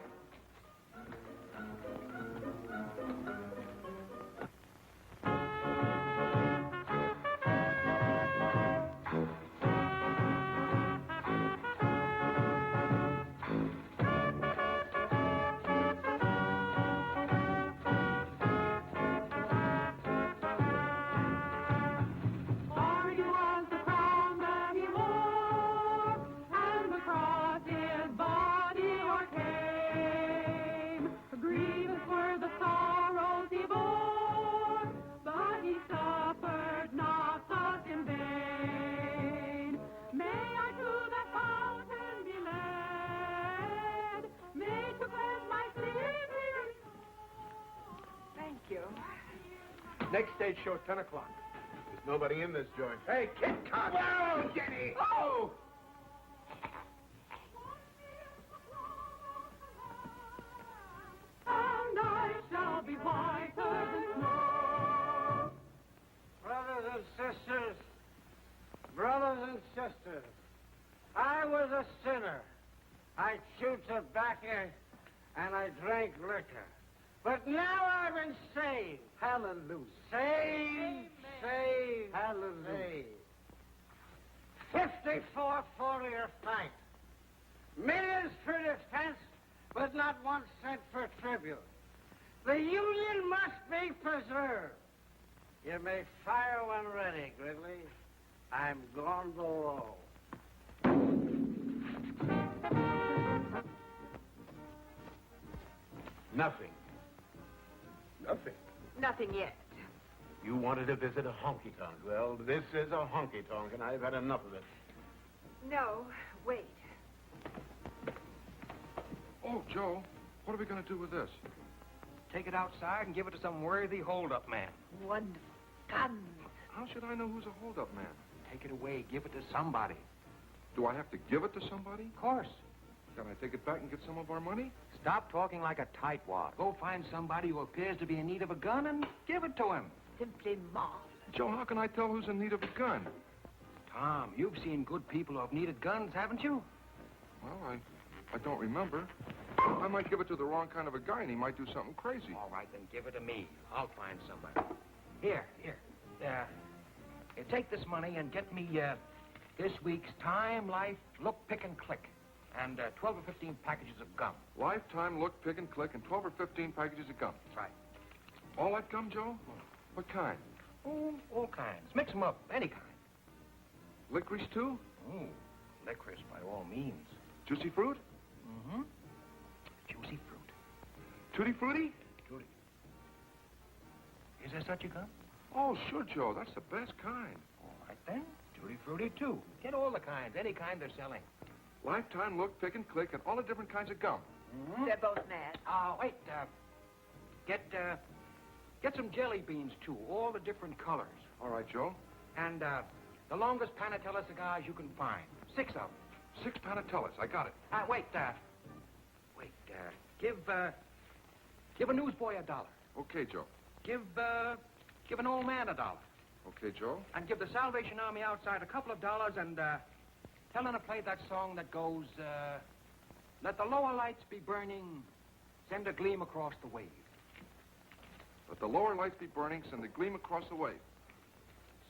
Next stage show, 10 o'clock. There's nobody in this joint. Hey, Kit Cox! Whoa, Jenny! Oh! And I shall be whiter than snow. Brothers and sisters, I was a sinner. I chewed tobacco and I drank liquor. But now I've been saved. Hallelujah. Saved, saved, hallelujah. 54 for fight. Millions for defense, but not 1 cent for tribute. The Union must life preserve. You may fire when ready, Gridley. I'm going to roll. Nothing. Nothing. Nothing yet. You wanted to visit a honky-tonk. Well, this is a honky-tonk, and I've had enough of it. No, wait. Oh, Joe, what are we going to do with this? Take it outside and give it to some worthy hold-up man. Wonderful. Guns. How should I know who's a hold-up man? Take it away. Give it to somebody. Do I have to give it to somebody? Of course. Can I take it back and get some of our money? Stop talking like a tightwad. Go find somebody who appears to be in need of a gun and give it to him. Simply marvelous. Joe, how can I tell who's in need of a gun? Tom, you've seen good people who have needed guns, haven't you? Well, I don't remember. I might give it to the wrong kind of a guy, and he might do something crazy. All right, then give it to me. I'll find somebody. Here. Take this money and get me this week's Time, Life, Look, Pick, and Click, and 12 or 15 packages of gum. Lifetime, Look, Pick, and Click, and 12 or 15 packages of gum. That's right. All that gum, Joe? What kind? Oh, all kinds. Mix them up, any kind. Licorice, too? Oh, licorice by all means. Juicy fruit? Mm-hmm. Juicy fruit. Tutti frutti? Tutti. Is there such a gum? Oh, sure, Joe. That's the best kind. All right, then. Tutti frutti, too. Get all the kinds, any kind they're selling. Lifetime, Look, Pick, and Click, and all the different kinds of gum. Mm-hmm. They're both mad. Wait, get some jelly beans, too, all the different colors. All right, Joe. And, the longest Panatella cigars you can find. 6 of them. 6 Panatellas. I got it. Give a newsboy $1. Okay, Joe. Give an old man $1. Okay, Joe. And give the Salvation Army outside a couple of dollars and, tell them to play that song that goes, let the lower lights be burning, send a gleam across the wave. Let the lower lights be burning, send a gleam across the wave.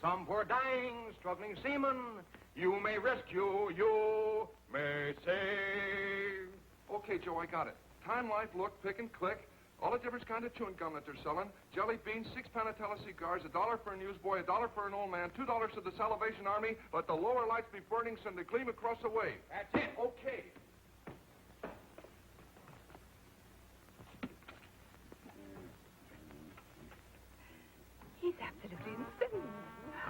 Some poor dying, struggling seaman, you may rescue, you may save. Okay, Joe, I got it. Time, Life, Look, Pick, and Click. All the different kinds of chewing gum that they're selling. Jelly beans, 6 Panatella cigars, $1 for a newsboy, $1 for an old man, $2 to the Salvation Army. Let the lower lights be burning, send a gleam across the wave. That's it. Okay. He's absolutely insane.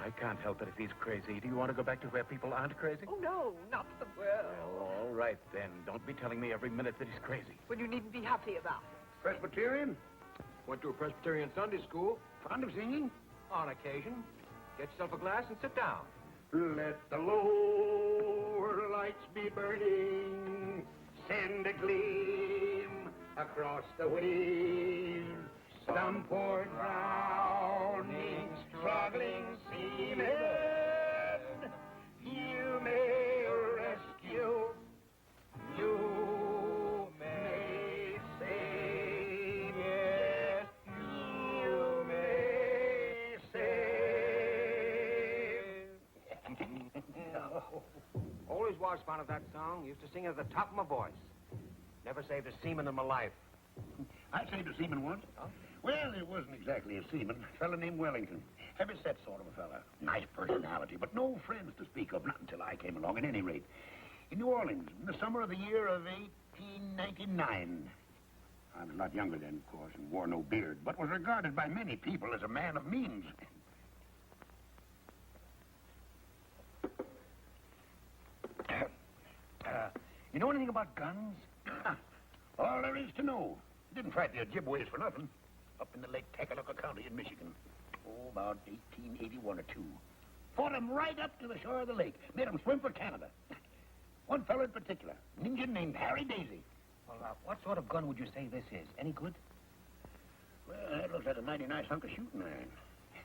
I can't help it if he's crazy. Do you want to go back to where people aren't crazy? Oh, no, not the world. Well, all right, then. Don't be telling me every minute that he's crazy. Well, you needn't be happy about it. Presbyterian? Went to a Presbyterian Sunday school. Fond of singing? On occasion. Get yourself a glass and sit down. Let the lower lights be burning, send a gleam across the wave. Some poor drowning, struggling seaman, you may rescue, you may save, yes, you may save. Always was fond of that song. Used to sing it at the top of my voice. Never saved a seaman in my life. I saved a seaman once. Huh? Well, it wasn't exactly a seaman. A fella named Wellington. Heavy-set sort of a fella. Nice personality, but no friends to speak of, not until I came along, at any rate. In New Orleans, in the summer of the year of 1899. I was a lot younger then, of course, and wore no beard, but was regarded by many people as a man of means. You know anything about guns? All there is to know. Didn't fight the Ojibways for nothing. Up in the Lake Tecoloca County in Michigan. Oh, about 1881 or 2. Fought 'em right up to the shore of the lake. Made 'em swim for Canada. One fellow in particular, an Indian named Harry Daisy. Well, what sort of gun would you say this is? Any good? Well, that looks like a mighty nice hunk of shooting iron.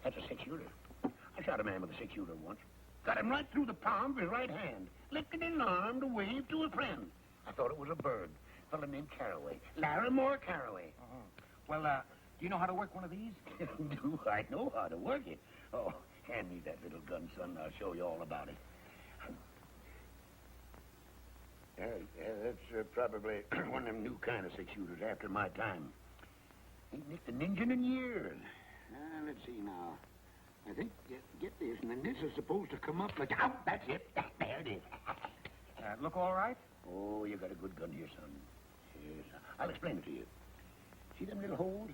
That's a 6-shooter. I shot a man with a 6-shooter once. Got him right through the palm of his right hand. Lifted his arm to wave to a friend. I thought it was a bird. A fellow named Caraway. Larry Moore Caraway. Well, do you know how to work one of these? Do I know how to work it? Oh, hand me that little gun, son. I'll show you all about it. That's probably one of them new kind of 6-shooters after my time. Ain't nicked an engine in years. Let's see now. I think, get this, and then this is supposed to come up like... Oh, that's it. There it is. Look all right? Oh, you got a good gun here, son. Yes, I'll explain it to you. See them little holes?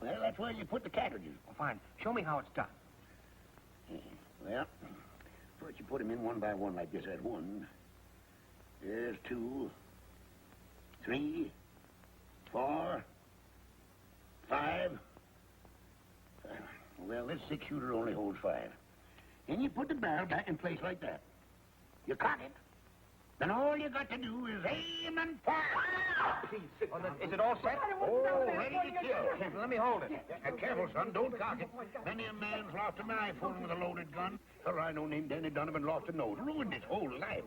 Well, that's where you put the cartridges. Oh, fine. Show me how it's done. Well, first you put them in one by one like this. There's one. There's 2, 3, 4, 5. Well, this 6-shooter only holds 5. Then you put the barrel back in place like that. You cock it. Then all you got to do is aim and fire. Please, sit down. Is it all set? Oh, ready to kill. Let me hold it. Careful, son. Don't cock it. Many a man's lost an eye fooling with a loaded gun. Or I know named Danny Donovan lost a nose. Ruined his whole life.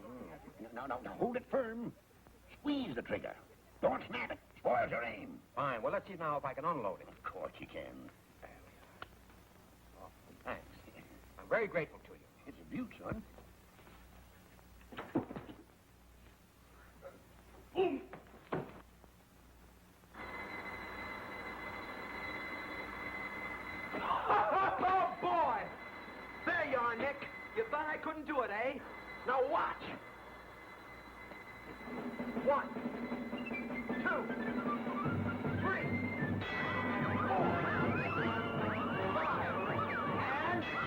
Now, hold it firm. Squeeze the trigger. Don't snap it. Spoils your aim. Fine. Well, let's see now if I can unload it. Of course you can. Oh, thanks. I'm very grateful to you. It's a beaut, son. Boom! Oh, boy! There you are, Nick. You thought I couldn't do it, eh? Now watch. 1, 2, 3, 4, 5, and 6.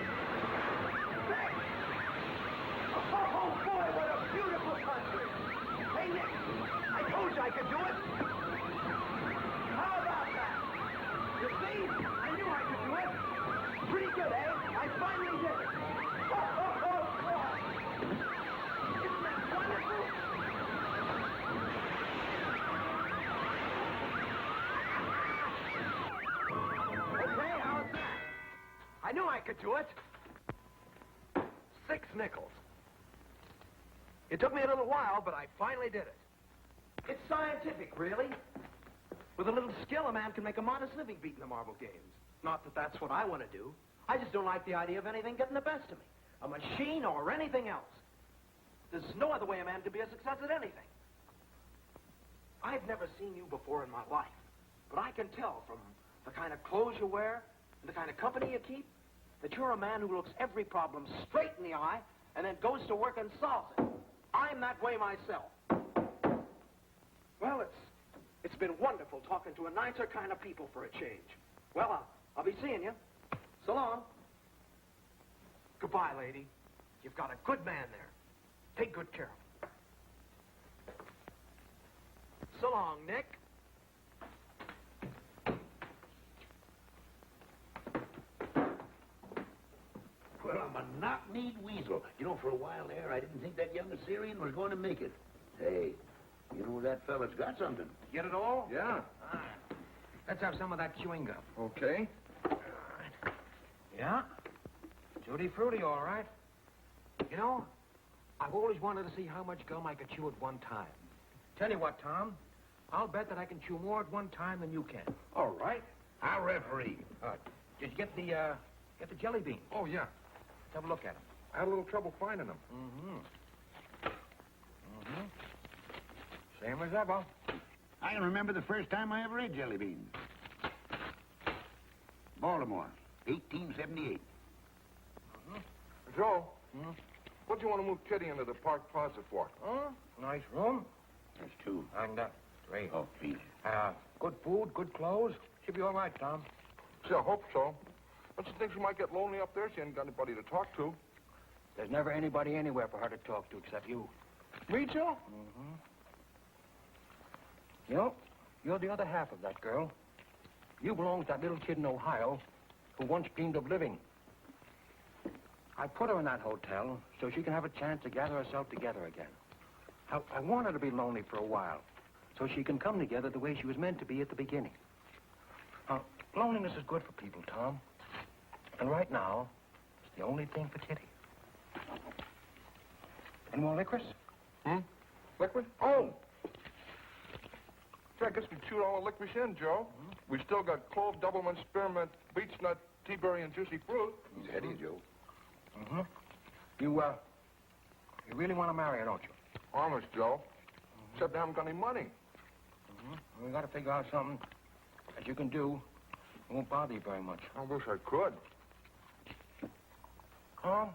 Oh, boy, what a beautiful country. Hey, Nick, I told you I could do it. How about that? You see, I knew I could do it. Pretty good, eh? I finally did it. Oh, boy. Isn't that wonderful? Okay, how's that? I knew I could do it. 6 nickels. It took me a little while, but I finally did it. It's scientific, really. With a little skill, a man can make a modest living beating the marble games. Not that that's what I want to do. I just don't like the idea of anything getting the best of me. A machine or anything else. There's no other way a man can be a success at anything. I've never seen you before in my life, but I can tell from the kind of clothes you wear and the kind of company you keep that you're a man who looks every problem straight in the eye and then goes to work and solves it. I'm that way myself. Well, it's been wonderful talking to a nicer kind of people for a change. Well, I'll be seeing you. So long. Goodbye, lady. You've got a good man there. Take good care of him. So long, Nick. Well, I'm a knock-kneed weasel. You know, for a while there, I didn't think that young Assyrian was going to make it. Hey, you know, that fella's got something. Get it all? Yeah. Let's have some of that chewing gum. Okay. Yeah? Tutti frutti, all right. You know, I've always wanted to see how much gum I could chew at one time. Tell you what, Tom, I'll bet that I can chew more at one time than you can. All right. I'll referee. Just get the jelly beans. Oh, yeah. Let's have a look at them. I had a little trouble finding them. Same as ever. I can remember the first time I ever ate jelly beans. Baltimore, 1878. Joe, what do you want to move Kitty into the park plaza for? Nice room. There's 2. And, 3. Oh, please. Good food, good clothes. Should be all right, Tom. See, I hope so. Don't you think she might get lonely up there? She ain't got anybody to talk to. There's never anybody anywhere for her to talk to except you. Me, Joe? You know, you're the other half of that girl. You belong to that little kid in Ohio who once dreamed of living. I put her in that hotel so she can have a chance to gather herself together again. I want her to be lonely for a while so she can come together the way she was meant to be at the beginning. Loneliness is good for people, Tom. And right now, it's the only thing for Kitty. Any more licorice? Liquid? Oh! I guess we chewed all the licorice in, Joe. We still got clove, doublemint, spearmint, beech nut, tea berry, and juicy fruit. He's heady, Joe. You really want to marry her, don't you? Honest, Joe. Except I haven't got any money. We got to figure out something That you can do. It won't bother you very much. I wish I could. Carl?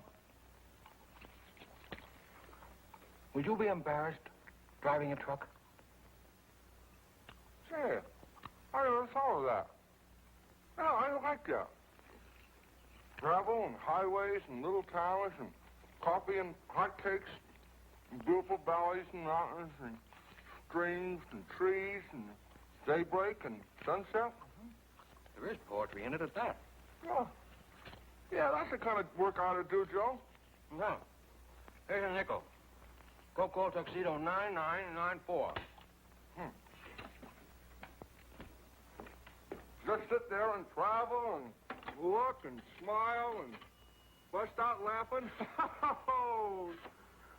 Would you be embarrassed driving a truck? Say, I never thought of that. No, I don't like that. Travel and highways and little towns and coffee and hotcakes and beautiful valleys and mountains and streams and trees and daybreak and sunset. There is poetry in it at that. Oh, yeah, that's the kind of work I ought to do, Joe. No. Here's a nickel. Go call Tuxedo 9994. Just sit there and travel and look and smile and bust out laughing.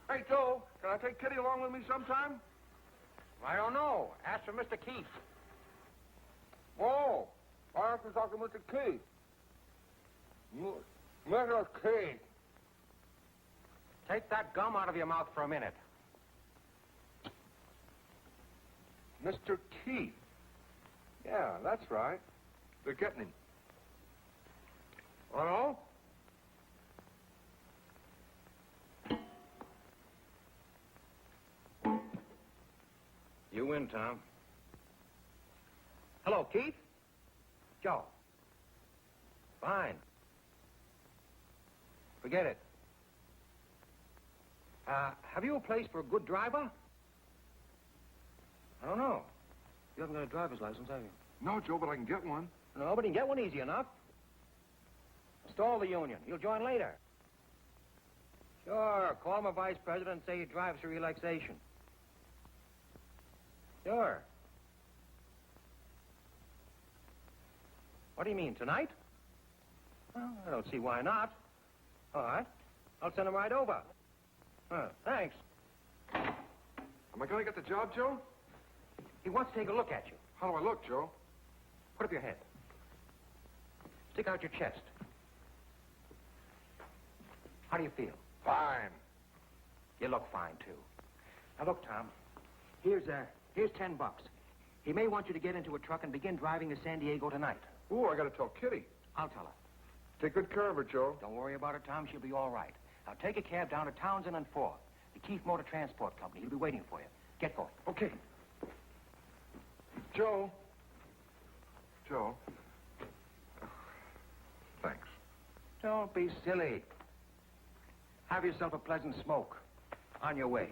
Hey, Joe, can I take Kitty along with me sometime? I don't know. Ask for Mr. Keith. Oh, I have to talk to Mr. Keith. Mr. Keith. Take that gum out of your mouth for a minute. Mr. Keith. Yeah, that's right. They're getting him. Hello? You win, Tom. Hello, Keith? Joe. Fine. Forget it. Have you a place for a good driver? I don't know. You haven't got a driver's license, have you? No, Joe, but I can get one. No, but you can get one easy enough. Install the union. You'll join later. Sure. Call my vice president and say he drives for relaxation. Sure. What do you mean, tonight? Well, I don't see why not. All right. I'll send him right over. Thanks. Am I going to get the job, Joe? He wants to take a look at you. How do I look, Joe? Put up your head. Stick out your chest. How do you feel? Fine. You look fine, too. Now, look, Tom. Here's $10. He may want you to get into a truck and begin driving to San Diego tonight. Ooh, I got to tell Kitty. I'll tell her. Take good care of her, Joe. Don't worry about her, Tom. She'll be all right. Now, take a cab down to Townsend and 4th. The Keith Motor Transport Company. He'll be waiting for you. Get going. Okay. Joe. Joe. Thanks. Don't be silly. Have yourself a pleasant smoke. On your way.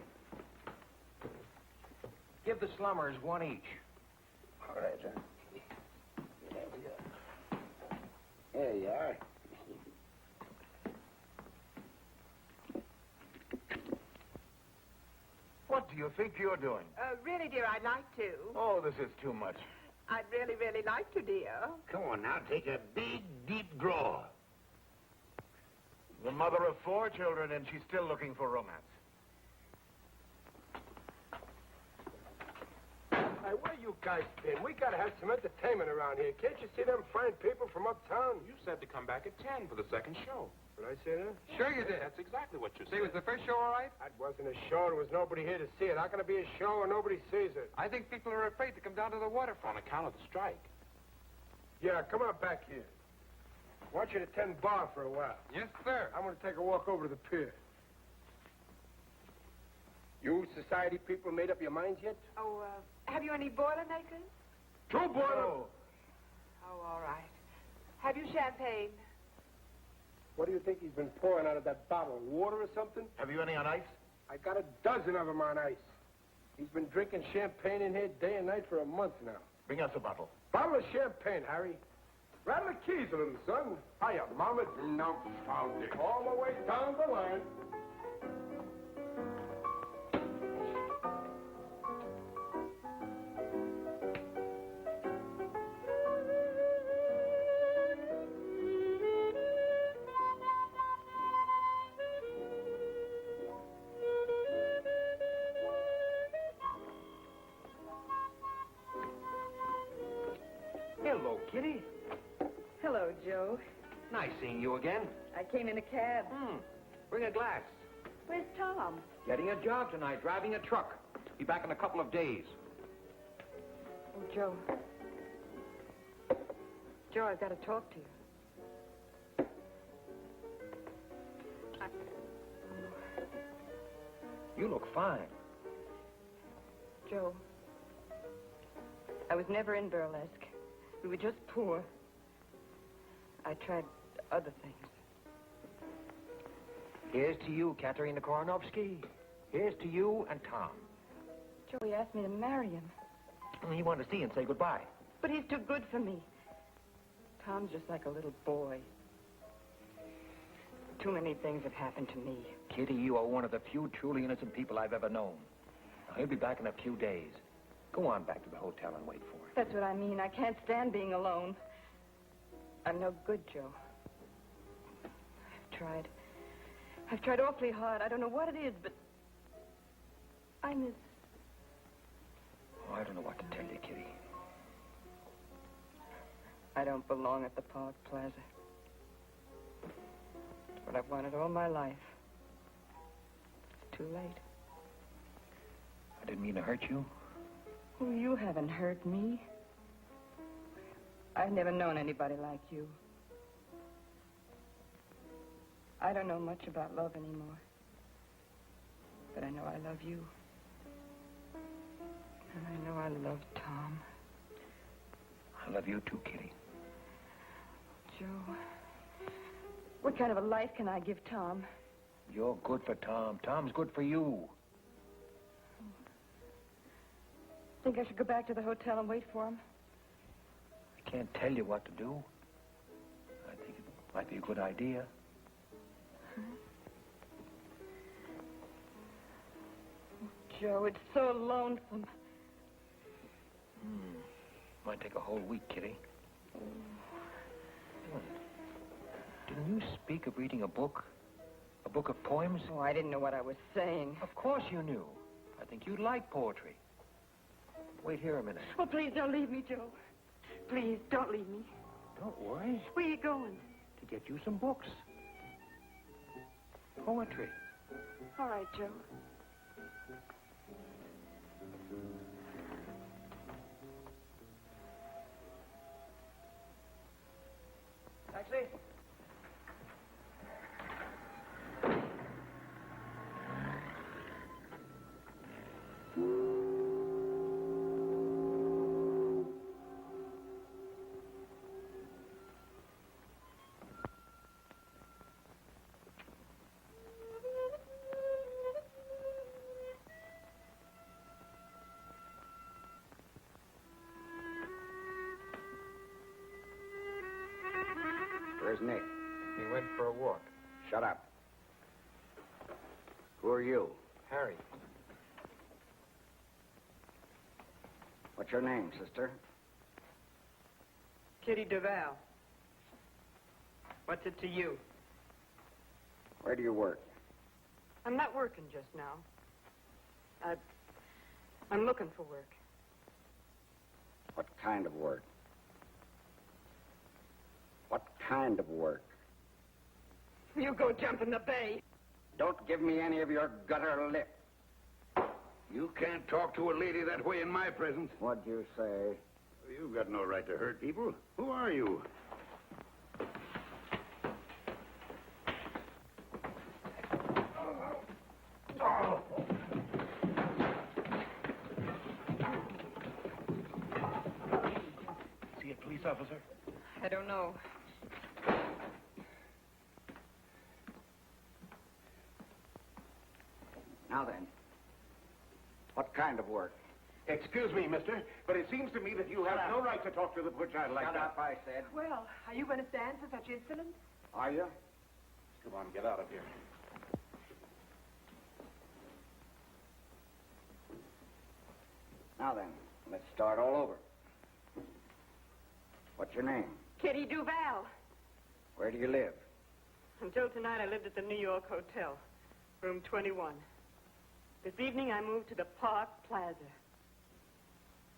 Give the slummers one each. All right, sir. There we go. There you are. What do you think you're doing? Really, dear, I'd like to. Oh, this is too much. I'd really, really like to, dear. Come on now, take a big, deep draw. The mother of 4 children, and she's still looking for romance. Hey, where you guys been? We gotta have some entertainment around here. Can't you see them fine people from uptown? You said to come back at 10 for the second show. Did I say that? Sure you did. That's exactly what you See, said. was the first show all right? That wasn't a show. There was nobody here to see it. How can it be a show and nobody sees it? I think people are afraid to come down to the waterfront. On account of the strike. Yeah, come on back here. I want you to tend bar for a while. Yes, sir. I'm going to take a walk over to the pier. You society people made up your minds yet? Oh, have you any Boilermakers? Two boiler. Oh, all right. Have you champagne? What do you think he's been pouring out of that bottle? Water or something? Have you any on ice? I got a dozen of them on ice. He's been drinking champagne in here day and night for a month now. Bring us a bottle. Bottle of champagne, Harry. Rattle the keys a little, son. Hiya, Mama. No, found it. All the way down the line. Hello, Kitty. Hello, Joe. Nice seeing you again. I came in a cab. Bring a glass. Where's Tom? Getting a job tonight, driving a truck. Be back in a couple of days. Oh, Joe. Joe, I've got to talk to you. You look fine. Joe, I was never in burlesque. We were just poor. I tried other things. Here's to you, Katerina Koronovsky. Here's to you and Tom. Joe, he asked me to marry him. He wanted to see you and say goodbye. But he's too good for me. Tom's just like a little boy. Too many things have happened to me. Kitty, you are one of the few truly innocent people I've ever known. Now, he'll be back in a few days. Go on back to the hotel and wait for him. That's what I mean. I can't stand being alone. I'm no good, Joe. I've tried awfully hard. I don't know what it is, but I miss... Oh, I don't know what to tell you, Kitty. I don't belong at the Park Plaza. It's what I've wanted all my life. It's too late. I didn't mean to hurt you. Oh, you haven't hurt me. I've never known anybody like you. I don't know much about love anymore. But I know I love you. And I know I love Tom. I love you too, Kitty. Joe, what kind of a life can I give Tom? You're good for Tom. Tom's good for you. Think I should go back to the hotel and wait for him? I can't tell you what to do. I think it might be a good idea. Joe, it's so lonesome. Might take a whole week, Kitty. Didn't you speak of reading a book? A book of poems? Oh, I didn't know what I was saying. Of course you knew. I think you'd like poetry. Wait here a minute. Oh, please don't leave me, Joe. Please, don't leave me. Don't worry. Where are you going? To get you some books. Poetry. All right, Joe. Taxi? Where's Nick? He went for a walk. Shut up. Who are you? Harry. What's your name, sister? Kitty Duval. What's it to you? Where do you work? I'm not working just now. I'm looking for work. What kind of work? What kind of work? You go jump in the bay. Don't give me any of your gutter lip. You can't talk to a lady that way in my presence. What'd you say? You've got no right to hurt people. Who are you? See a police officer? I don't know. Now then, what kind of work? Excuse me, mister, but it seems to me that you have no right to talk to the poor child like Shut that. up, I said. Well, are you going to stand for such insolence? Are you? Come on, get out of here. Now then, let's start all over. What's your name? Kitty Duval. Where do you live? Until tonight, I lived at the New York Hotel, room 21. This evening, I moved to the Park Plaza.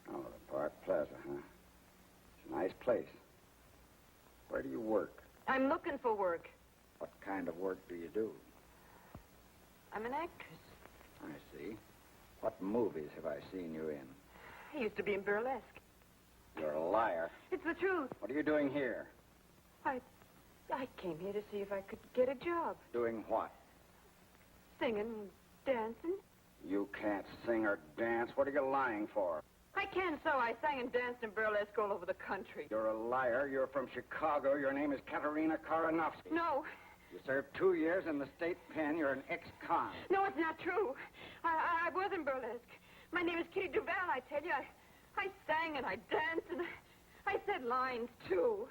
Oh, the Park Plaza, huh? It's a nice place. Where do you work? I'm looking for work. What kind of work do you do? I'm an actress. I see. What movies have I seen you in? I used to be in burlesque. You're a liar. It's the truth. What are you doing here? I came here to see if I could get a job. Doing what? Singing, dancing. You can't sing or dance. What are you lying for? I can so. I sang and danced in burlesque all over the country. You're a liar. You're from Chicago. Your name is Katerina Karanovsky. No. You served 2 years in the state pen. You're an ex-con. No, it's not true. I was in burlesque. My name is Kitty Duval, I tell you. I sang and I danced and I said lines, too.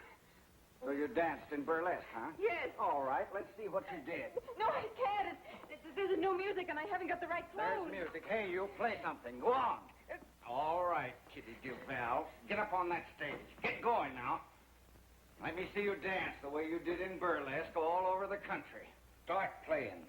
So you danced in burlesque, huh? Yes. All right, let's see what you did. No, I can't. There's no music and I haven't got the right clothes. There's music. Hey, you play something. Go on. All right, Kitty Duval. Get up on that stage. Get going now. Let me see you dance the way you did in burlesque all over the country. Start playing.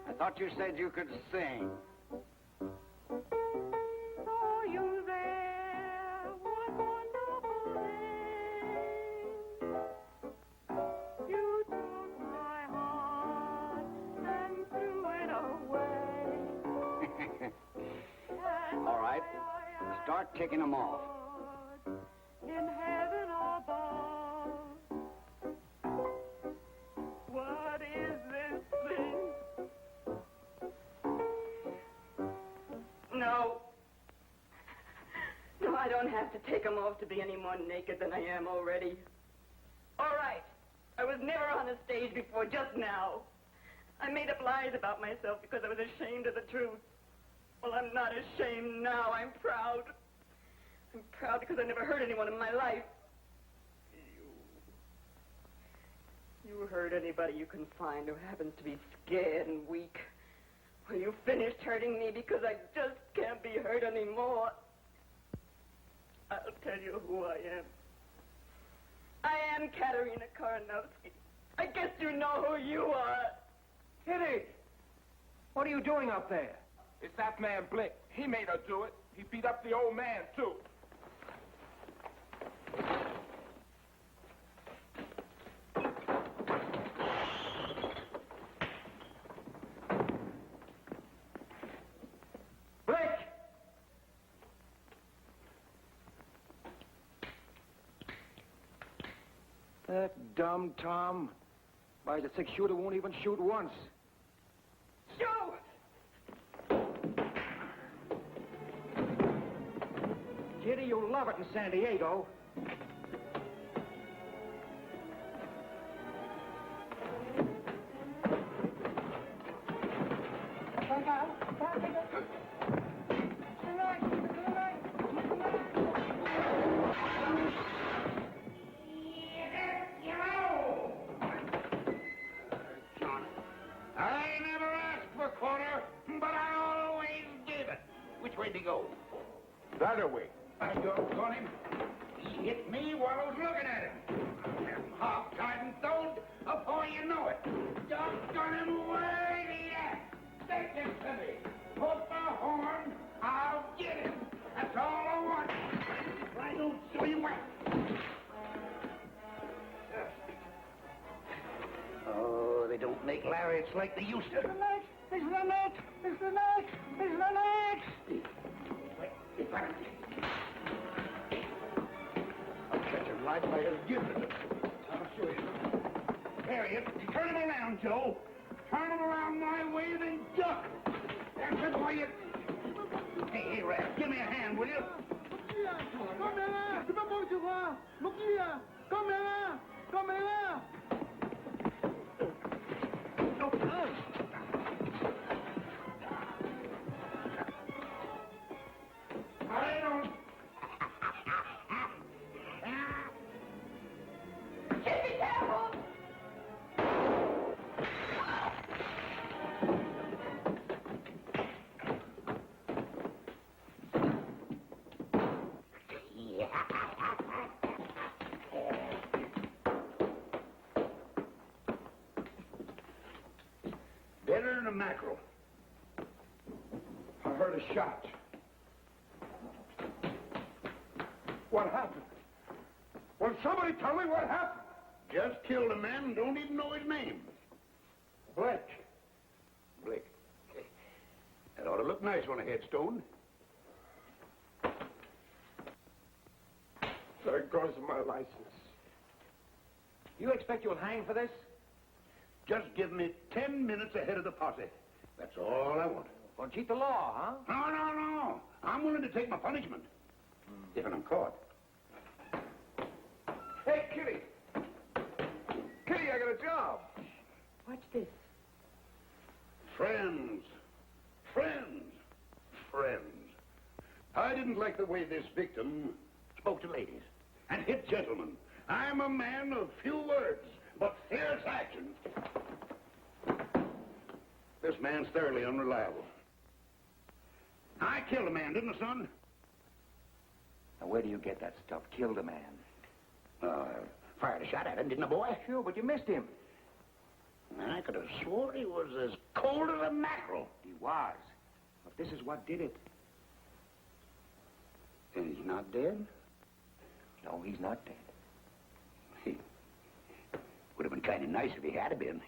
I thought you said you could sing. Are you there? What wonderful name? You took my heart and threw it away. All right, start taking them off. In heaven above, what is this thing? No. No, I don't have to take them off to be any more naked than I am already. All right. I was never on a stage before, just now. I made up lies about myself because I was ashamed of the truth. Well, I'm not ashamed now. I'm proud. I'm proud because I never hurt anyone in my life. You hurt anybody you can find who happens to be scared and weak. Well, you finished hurting me because I just can't be hurt anymore. I'll tell you who I am. I am Katerina Karanovsky. I guess you know who you are. Kitty! What are you doing up there? It's that man Blick. He made her do it. He beat up the old man, too. Blick! That dumb Tom. By the 6-shooter won't even shoot once. Joe! Kitty, you'll love it in San Diego. I never asked for a quarter, but I always gave it. Which way to go? That way. I doggone him. He hit me while I was looking at him. Hog-tied and thrown before you know it. Doggone him, where's he at? Take him to me. Put the horn, I'll get him. That's all I want. I don't show you what. Oh, they don't make lariats like they used to. It's the neck! It's the neck! It's the neck! I'll catch him right by his gizzard. I'll show you. There he is. Turn him around, Joe. Turn him around my way, then duck. That's it, boy. Hey, Red, give me a hand, will you? Comme là! C'est pas bon, tu vois! Mon client! Comme là! Comme là! I don't... Be careful! a mackerel. I heard a shot. What happened? Will somebody tell me what happened? Just killed a man and don't even know his name. Blake. Blake. That ought to look nice on a headstone. There goes my license. You expect you'll hang for this? Just give me 10 minutes ahead of the posse. That's all I want. Well, cheat the law, huh? No. I'm willing to take my punishment. If I'm caught. Hey, Kitty. Kitty, I got a job. What's this? Friends. I didn't like the way this victim spoke to ladies and hit gentlemen. I'm a man of few words, but fierce action. This man's thoroughly unreliable. I killed a man, didn't I, son? Now, where do you get that stuff? Killed a man. Fired a shot at him, didn't I, boy? Sure, but you missed him. I could have swore he was as cold as a mackerel. He was. But this is what did it. And he's not dead? No, he's not dead. He would have been kind of nice if he had been.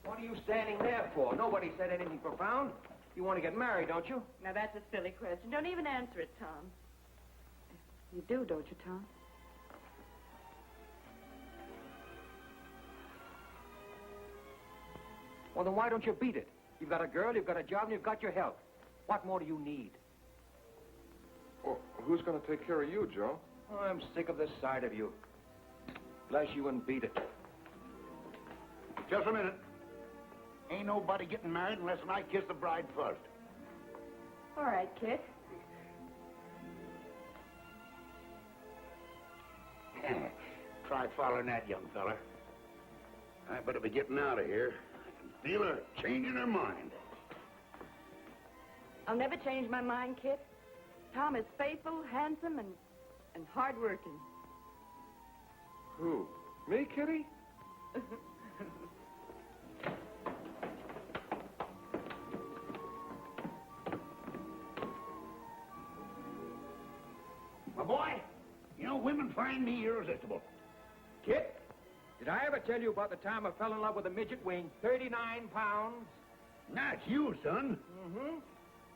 What are you standing there for? Nobody said anything profound. You want to get married, don't you? Now, that's a silly question. Don't even answer it, Tom. You do, don't you, Tom? Well, then why don't you beat it? You've got a girl, you've got a job, and you've got your health. What more do you need? Well, who's going to take care of you, Joe? Oh, I'm sick of this side of you. Bless you and beat it. Just a minute. Ain't nobody getting married unless I kiss the bride first. All right, Kit. Try following that, young fella. I better be getting out of here. I can feel her changing her mind. I'll never change my mind, Kit. Tom is faithful, handsome, and hard-working. Who? Me, Kitty? My boy, you know, women find me irresistible. Kit, did I ever tell you about the time I fell in love with a midget weighing 39 pounds? That's you, son. Mm-hmm.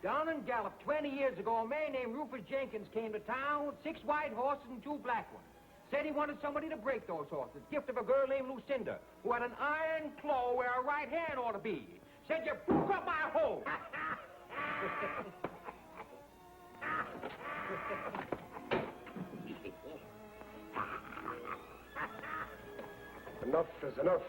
Down in Gallup 20 years ago, a man named Rufus Jenkins came to town with 6 white horses and 2 black ones. Said he wanted somebody to break those horses. Gift of a girl named Lucinda, who had an iron claw where her right hand ought to be. Said you broke up my home. Enough is enough.